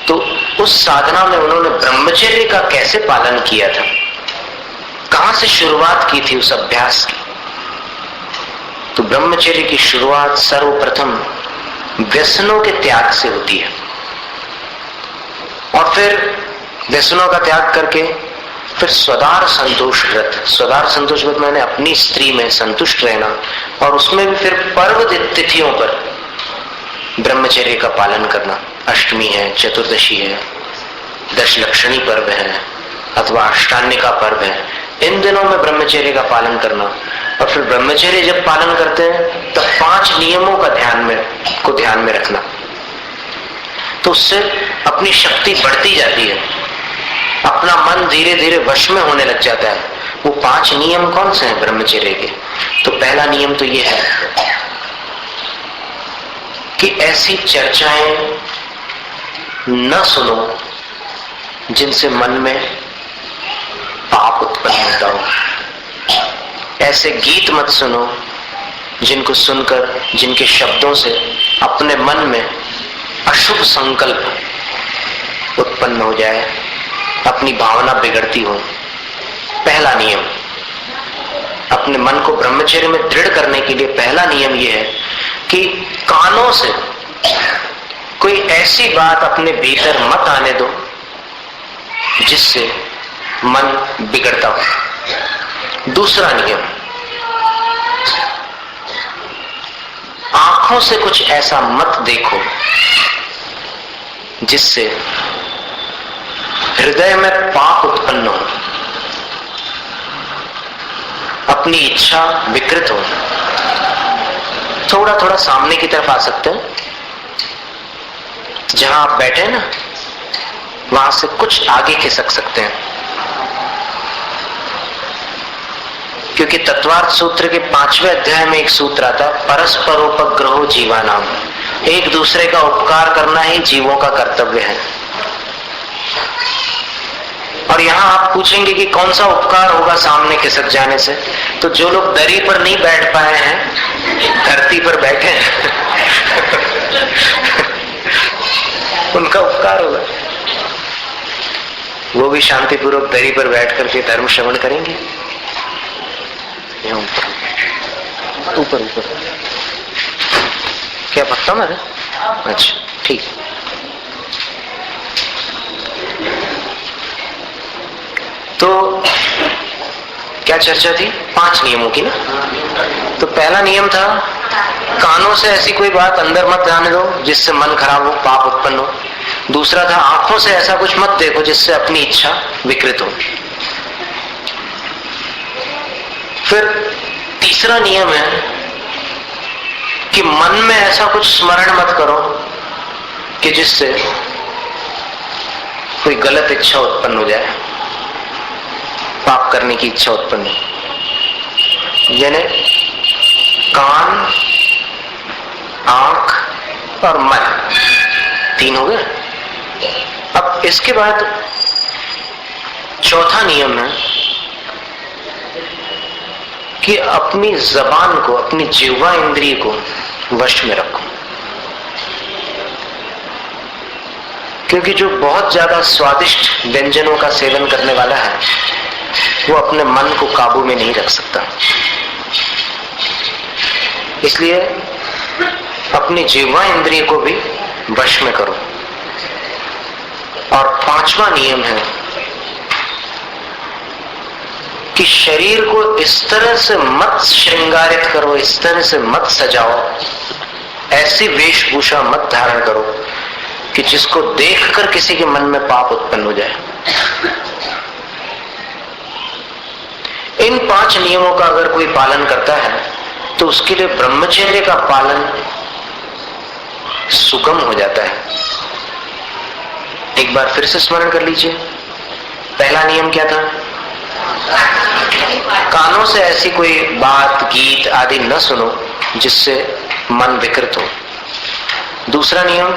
तो उस साधना में उन्होंने ब्रह्मचर्य का कैसे पालन किया था, कहां से शुरुआत की थी उस अभ्यास की? तो ब्रह्मचर्य की शुरुआत सर्वप्रथम व्यसनों के त्याग से होती है, और फिर व्यसनों का त्याग करके फिर स्वदार संतोष व्रत, स्वदार संतोष व्रत मैंने अपनी स्त्री में संतुष्ट रहना, और उसमें भी फिर पर्व तिथियों पर ब्रह्मचर्य का पालन करना। अष्टमी है, चतुर्दशी है, दशलक्षणी पर्व है, अथवा अष्टान्निका पर्व है, इन दिनों में ब्रह्मचर्य का पालन करना। और फिर ब्रह्मचर्य जब पालन करते हैं तब 5 नियमों का ध्यान में रखना, तो उससे अपनी शक्ति बढ़ती जाती है, अपना मन धीरे धीरे वश में होने लग जाता है। वो 5 नियम कौन से हैं ब्रह्मचर्य के? तो पहला नियम तो ये है कि ऐसी चर्चाएं न सुनो जिनसे मन में पाप उत्पन्न होता हो, ऐसे गीत मत सुनो जिनको सुनकर, जिनके शब्दों से अपने मन में अशुभ संकल्प उत्पन्न हो जाए, अपनी भावना बिगड़ती हो। पहला नियम, अपने मन को ब्रह्मचर्य में दृढ़ करने के लिए पहला नियम यह है कि कानों से कोई ऐसी बात अपने भीतर मत आने दो जिससे मन बिगड़ता हो। दूसरा नियम, आंखों से कुछ ऐसा मत देखो जिससे हृदय में पाप उत्पन्न हो, अपनी इच्छा विकृत हो। थोड़ा थोड़ा सामने की तरफ आ सकते हैं, जहां आप बैठे हैं ना, वहां से कुछ आगे खिसक सकते हैं। क्योंकि तत्वार्थ सूत्र के 5वें अध्याय में एक सूत्र आता है, परस्परोपग्रहो जीवानाम, एक दूसरे का उपकार करना ही जीवों का कर्तव्य है। और यहां आप पूछेंगे कि कौन सा उपकार होगा सामने खिसक जाने से, तो जो लोग दरी पर नहीं बैठ पाए हैं, धरती पर बैठे हैं उनका उपकार होगा। वो भी शांतिपूर्वक दरी पर बैठ करके धर्म श्रवण करेंगे। ऊपर ऊपर क्या पत्ता मारे? अच्छा ठीक। तो क्या चर्चा थी? 5 नियमों की ना। तो पहला नियम था, कानों से ऐसी कोई बात अंदर मत जाने दो जिससे मन खराब हो, पाप उत्पन्न हो। दूसरा था, आंखों से ऐसा कुछ मत देखो जिससे अपनी इच्छा विकृत हो। फिर तीसरा नियम है कि मन में ऐसा कुछ स्मरण मत करो कि जिससे कोई गलत इच्छा उत्पन्न हो जाए, पाप करने की इच्छा उत्पन्न हो। यानी कान, आंख और मन, 3 हो गए। अब इसके बाद चौथा नियम है कि अपनी जबान को, अपनी जिह्वा इंद्रिय को वश में रखो। क्योंकि जो बहुत ज्यादा स्वादिष्ट व्यंजनों का सेवन करने वाला है वो अपने मन को काबू में नहीं रख सकता। इसलिए अपनी जिह्वा इंद्रिय को भी वश में करो। और 5वां नियम है कि शरीर को इस तरह से मत श्रृंगारित करो, इस तरह से मत सजाओ, ऐसी वेशभूषा मत धारण करो कि जिसको देखकर किसी के मन में पाप उत्पन्न हो जाए। इन 5 नियमों का अगर कोई पालन करता है तो उसके लिए ब्रह्मचर्य का पालन सुगम हो जाता है। एक बार फिर से स्मरण कर लीजिए। पहला नियम क्या था? कानों से ऐसी कोई बात, गीत आदि न सुनो जिससे मन विकृत हो। दूसरा नियम,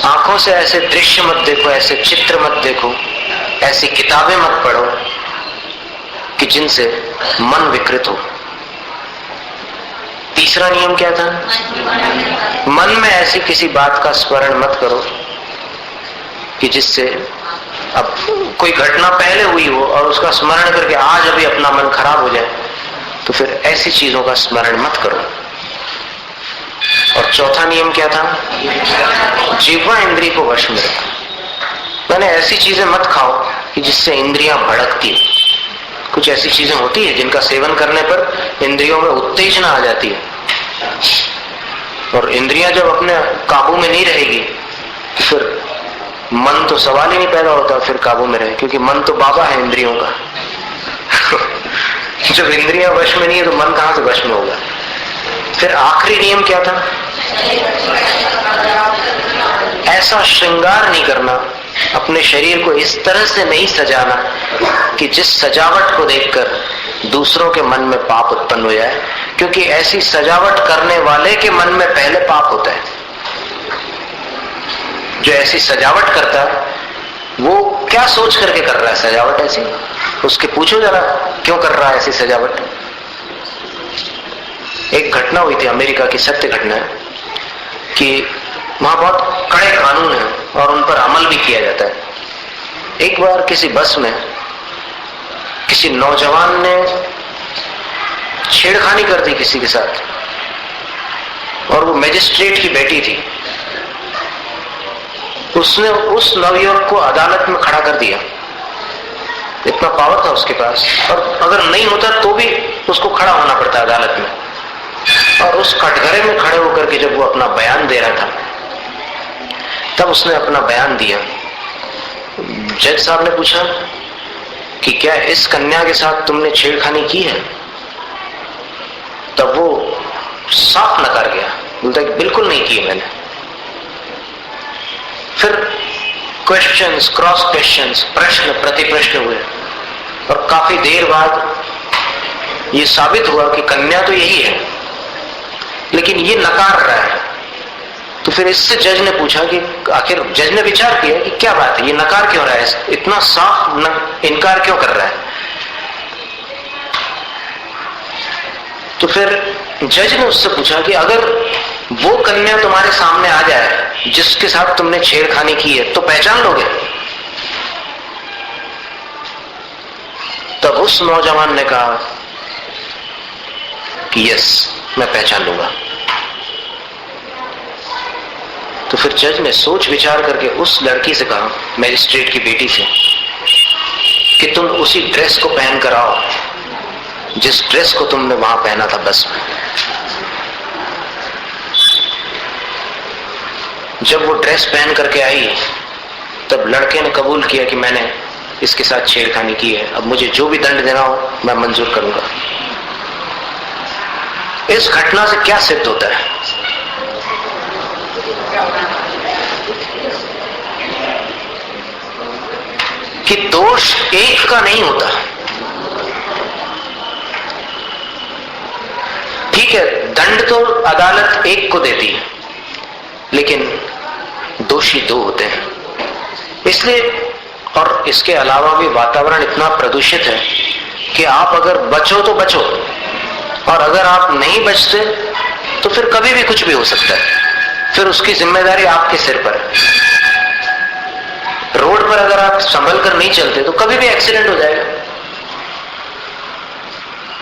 आंखों से ऐसे दृश्य मत देखो, ऐसे चित्र मत देखो, ऐसी किताबें मत पढ़ो कि जिनसे मन विकृत हो। तीसरा नियम क्या था? मन में ऐसी किसी बात का स्मरण मत करो कि जिससे अब कोई घटना पहले हुई हो और उसका स्मरण करके आज अभी अपना मन खराब हो जाए, तो फिर ऐसी चीजों का स्मरण मत करो। और चौथा नियम क्या था? जिह्वा इंद्रिय को वश में रखो। मैंने ऐसी चीजें मत खाओ कि जिससे इंद्रियां भड़कती है। कुछ ऐसी चीजें होती है जिनका सेवन करने पर इंद्रियों में उत्तेजना आ जाती है, और इंद्रियां जब अपने काबू में नहीं रहेगी तो फिर मन तो सवाल ही नहीं पैदा होता फिर काबू में रहे, क्योंकि मन तो बाबा है इंद्रियों का जब इंद्रियां वश में नहीं है तो मन कहां से वश में होगा। फिर आखिरी नियम क्या था? ऐसा श्रृंगार नहीं करना, अपने शरीर को इस तरह से नहीं सजाना कि जिस सजावट को देखकर दूसरों के मन में पाप उत्पन्न हो जाए, क्योंकि ऐसी सजावट करने वाले के मन में पहले पाप होता है। जो ऐसी सजावट करता है वो क्या सोच करके कर रहा है सजावट ऐसी? उसके पूछो जरा क्यों कर रहा है ऐसी सजावट। एक घटना हुई थी अमेरिका की, सत्य घटना है, कि वहां बहुत कड़े कानून हैं और उन पर अमल भी किया जाता है। एक बार किसी बस में किसी नौजवान ने छेड़खानी कर दी किसी के साथ, और वो मजिस्ट्रेट की बेटी थी। उसने उस नवयुवक को अदालत में खड़ा कर दिया, इतना पावर था उसके पास, और अगर नहीं होता तो भी उसको खड़ा होना पड़ता अदालत में। और उस कटघरे में खड़े होकर के जब वो अपना बयान दे रहा था, तब उसने अपना बयान दिया। जज साहब ने पूछा कि क्या इस कन्या के साथ तुमने छेड़खानी की है? तब वो साफ नकार गया, बोलता कि बिल्कुल नहीं की मैंने। फिर क्वेश्चंस, क्रॉस क्वेश्चंस, प्रश्न प्रति प्रश्न हुए, और काफी देर बाद ये साबित हुआ कि कन्या तो यही है, लेकिन ये नकार रहा है। तो फिर इससे जज ने पूछा कि आखिर जज ने विचार किया कि क्या बात है, ये नकार क्यों रहा है, इतना साफ इनकार क्यों कर रहा है। तो फिर जज ने उससे पूछा कि अगर वो कन्या तुम्हारे सामने आ जाए जिसके साथ तुमने छेड़खानी की है तो पहचान लोगे? तब उस नौजवान ने कहा कि यस, मैं पहचान लूंगा। तो फिर जज ने सोच विचार करके उस लड़की से कहा, मैजिस्ट्रेट की बेटी से, कि तुम उसी ड्रेस को पहन कर आओ जिस ड्रेस को तुमने वहां पहना था बस में। जब वो ड्रेस पहन करके आई तब लड़के ने कबूल किया कि मैंने इसके साथ छेड़खानी की है, अब मुझे जो भी दंड देना हो मैं मंजूर करूंगा। इस घटना से क्या सिद्ध होता है? कि दोष एक का नहीं होता। ठीक है, दंड तो अदालत एक को देती है, लेकिन दोषी दो होते हैं। इसलिए और इसके अलावा भी वातावरण इतना प्रदूषित है कि आप अगर बचो तो बचो, और अगर आप नहीं बचते तो फिर कभी भी कुछ भी हो सकता है, फिर उसकी जिम्मेदारी आपके सिर पर है। रोड पर अगर आप संभल कर नहीं चलते तो कभी भी एक्सीडेंट हो जाएगा।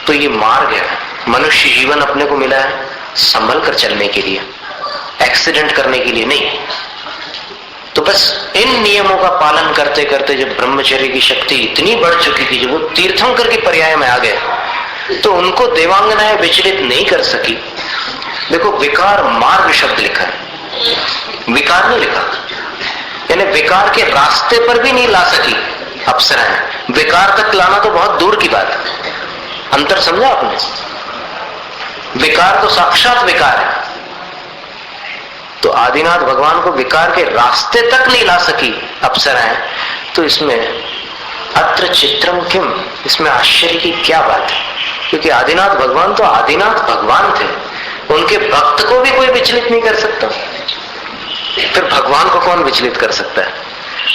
तो ये मार्ग है, मनुष्य जीवन अपने को मिला है संभल कर चलने के लिए, एक्सीडेंट करने के लिए नहीं। तो बस इन नियमों का पालन करते करते जब ब्रह्मचर्य की शक्ति इतनी बढ़ चुकी थी, जब वो तीर्थंकर के पर्याय में आ गए, तो उनको देवांगनाएं विचलित नहीं कर सकी। देखो, विकार मार्ग शब्द लिखा है, विकार नहीं लिखा, यानी विकार के रास्ते पर भी नहीं ला सकी अप्सराएं। विकार तक लाना तो बहुत दूर की बात है। अंतर समझा आपने? विकार तो साक्षात विकार है, तो आदिनाथ भगवान को विकार के रास्ते तक नहीं ला सकी अप्सराएं। तो इसमें अत्र चित्रम किम, इसमें आश्चर्य की क्या बात है? क्योंकि आदिनाथ भगवान तो आदिनाथ भगवान थे, उनके भक्त को भी कोई विचलित नहीं कर सकता। फिर भगवान को कौन विचलित कर सकता है?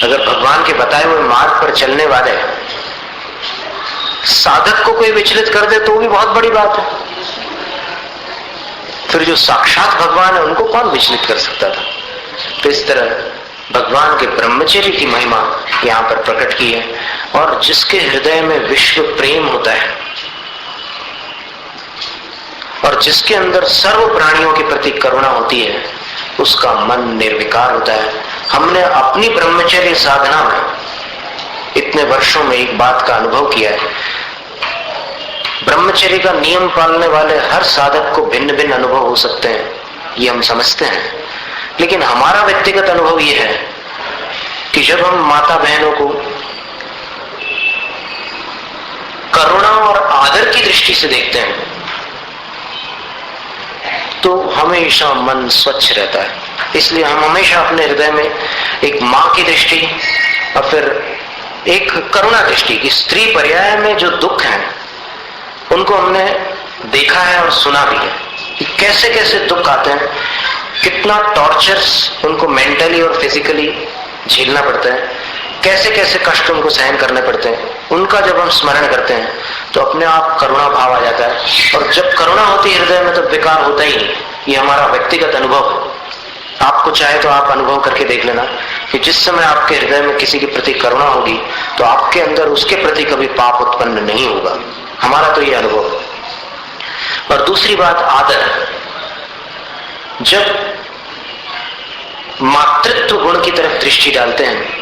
अगर भगवान के बताए हुए मार्ग पर चलने वाले साधक को कोई विचलित कर दे तो भी बहुत बड़ी बात है। फिर जो साक्षात भगवान है उनको कौन विचलित कर सकता था? तो इस तरह भगवान के ब्रह्मचर्य की महिमा यहां पर प्रकट की है। और जिसके हृदय में विश्व प्रेम होता है और जिसके अंदर सर्व प्राणियों के प्रति करुणा होती है, उसका मन निर्विकार होता है। हमने अपनी ब्रह्मचर्य साधना में इतने वर्षों में एक बात का अनुभव किया है, ब्रह्मचर्य का नियम पालने वाले हर साधक को भिन्न भिन्न अनुभव हो सकते हैं, ये हम समझते हैं। लेकिन हमारा व्यक्तिगत अनुभव ये है कि जब हम माता बहनों को करुणा और आदर की दृष्टि से देखते हैं तो हमेशा मन स्वच्छ रहता है। इसलिए हम हमेशा अपने हृदय में एक मां की दृष्टि और फिर एक करुणा दृष्टि की, स्त्री पर्याय में जो दुख है उनको हमने देखा है और सुना भी है कि कैसे कैसे दुख आते हैं, कितना टॉर्चर्स उनको मेंटली और फिजिकली झेलना पड़ता है, कैसे कैसे कष्ट उनको सहन करने पड़ते हैं। उनका जब हम स्मरण करते हैं तो अपने आप करुणा भाव आ जाता है, और जब करुणा होती है हृदय में तो विकार होता ही नहीं। ये हमारा व्यक्तिगत अनुभव है। आपको चाहे तो आप अनुभव करके देख लेना कि जिस समय आपके हृदय में किसी के प्रति करुणा होगी तो आपके अंदर उसके प्रति कभी पाप उत्पन्न नहीं होगा। हमारा तो ये अनुभव है। और दूसरी बात, आदर। जब मातृत्व गुण की तरफ दृष्टि डालते हैं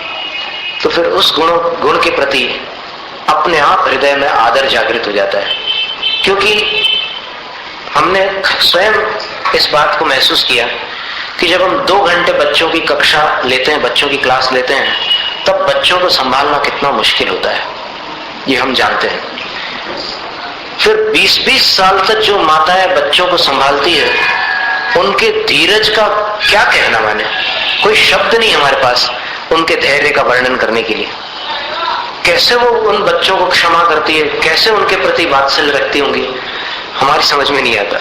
तो फिर उस गुण के प्रति अपने आप हृदय में आदर जागृत हो जाता है। क्योंकि हमने स्वयं इस बात को महसूस किया कि जब हम 2 घंटे बच्चों की कक्षा लेते हैं, बच्चों की क्लास लेते हैं, तब बच्चों को संभालना कितना मुश्किल होता है, ये हम जानते हैं। फिर 20-20 साल तक जो माताएं बच्चों को संभालती है, उनके धीरज का क्या कहना, मैंने कोई शब्द नहीं हमारे पास उनके धैर्य का वर्णन करने के लिए। कैसे वो उन बच्चों को क्षमा करती है, कैसे उनके प्रति वात्सल्य रखती होंगी, हमारी समझ में नहीं आता।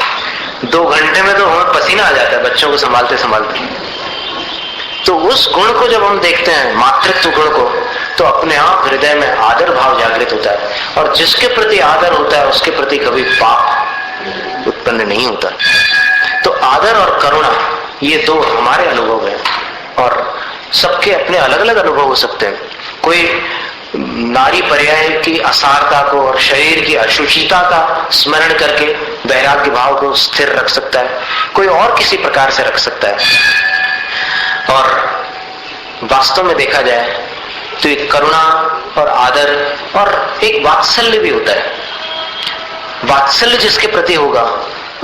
2 घंटे में तो हमें पसीना आ जाता है बच्चों को संभालते संभालते। तो उस गुण को जब हम देखते हैं, मातृत्व गुण को, तो अपने आप हृदय में आदर भाव जागृत होता है, और जिसके प्रति आदर होता है उसके प्रति कभी पाप उत्पन्न नहीं होता। तो आदर और करुणा ये 2 हमारे अनुभव हैं, और सबके अपने अलग अलग अनुभव हो सकते हैं। कोई नारी पर्याय की असारता को और शरीर की अशुचिता का स्मरण करके वैराग्य भाव को स्थिर रख सकता है, कोई और किसी प्रकार से रख सकता है। और वास्तव में देखा जाए तो एक करुणा और आदर और एक वात्सल्य भी होता है। वात्सल्य जिसके प्रति होगा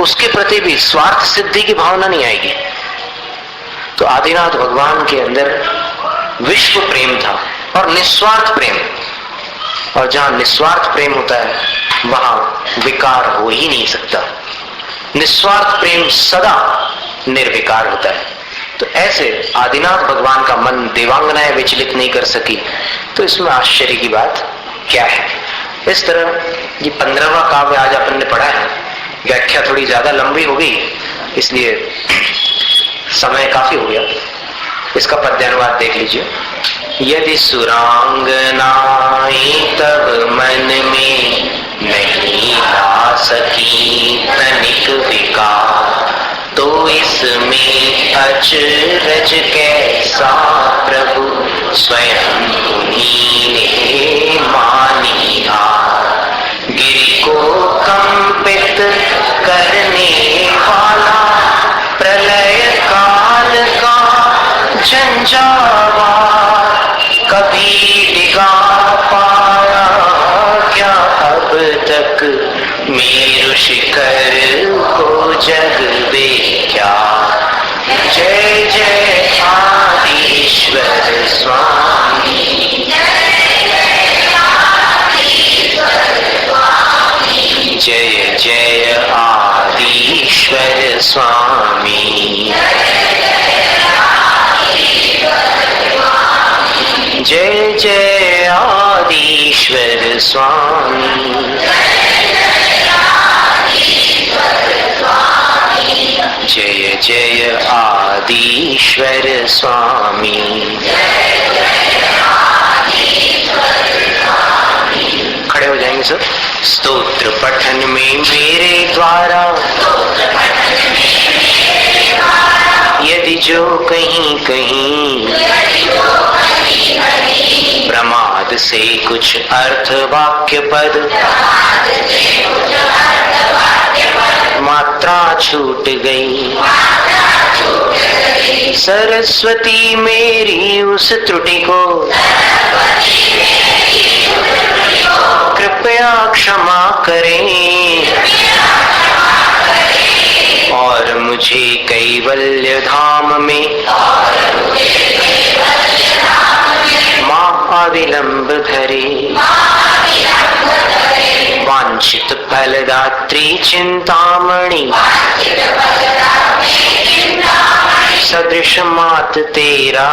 उसके प्रति भी स्वार्थ सिद्धि की भावना नहीं आएगी। तो आदिनाथ भगवान के अंदर विश्व प्रेम था और निस्वार्थ प्रेम, और जहां निस्वार्थ प्रेम होता है वहां विकार हो ही नहीं सकता। निस्वार्थ प्रेम सदा निर्विकार होता है। तो ऐसे आदिनाथ भगवान का मन देवांगनाएं विचलित नहीं कर सकी, तो इसमें आश्चर्य की बात क्या है। इस तरह ये 15वां काव्य आज अपन ने पढ़ा है। व्याख्या थोड़ी ज्यादा लंबी हो गई, इसलिए समय काफी हो गया। इसका पद्यानुवाद देख लीजिए। यदि सुरांगनाएं तब मन में नहीं ला सकी तनिक विकार, तो इसमें अचरज कैसा प्रभु स्वयं उन्हीं ने मानी हार। गिरि को कंपित करने वाला प्रलय काल का झंझावार, कभी डिगा पाया क्या अब तक मेरु शिखर को जग क्या। जय जय आदिश्वर स्वामी, जय जय आदिश्वर स्वामी, जय जय आदिश्वर स्वामी, जय जय आदिश्वर स्वामी। खड़े हो जाएंगे सब। स्तोत्र पठन में मेरे द्वारा यदि जो कहीं कहीं प्रमाद से कुछ अर्थ वाक्य पद मात्रा छूट गई, सरस्वती मेरी उस त्रुटि को कृपया क्षमा करें, और मुझे कैवल्य धाम में माँ अविलंब धरे। वांछित फलदात्री चिंतामणि सदृश मात तेरा,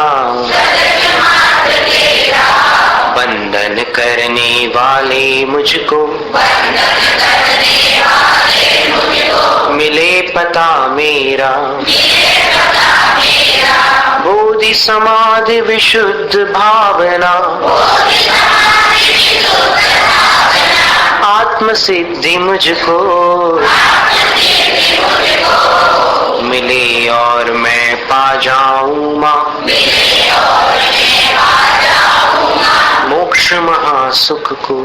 बंधन करने वाले मुझको मिले पता मेरा। बोधि समाधि विशुद्ध भावना आत्म सिद्धि मुझको मिले, और मैं पा जाऊं माँ मोक्ष महासुख को।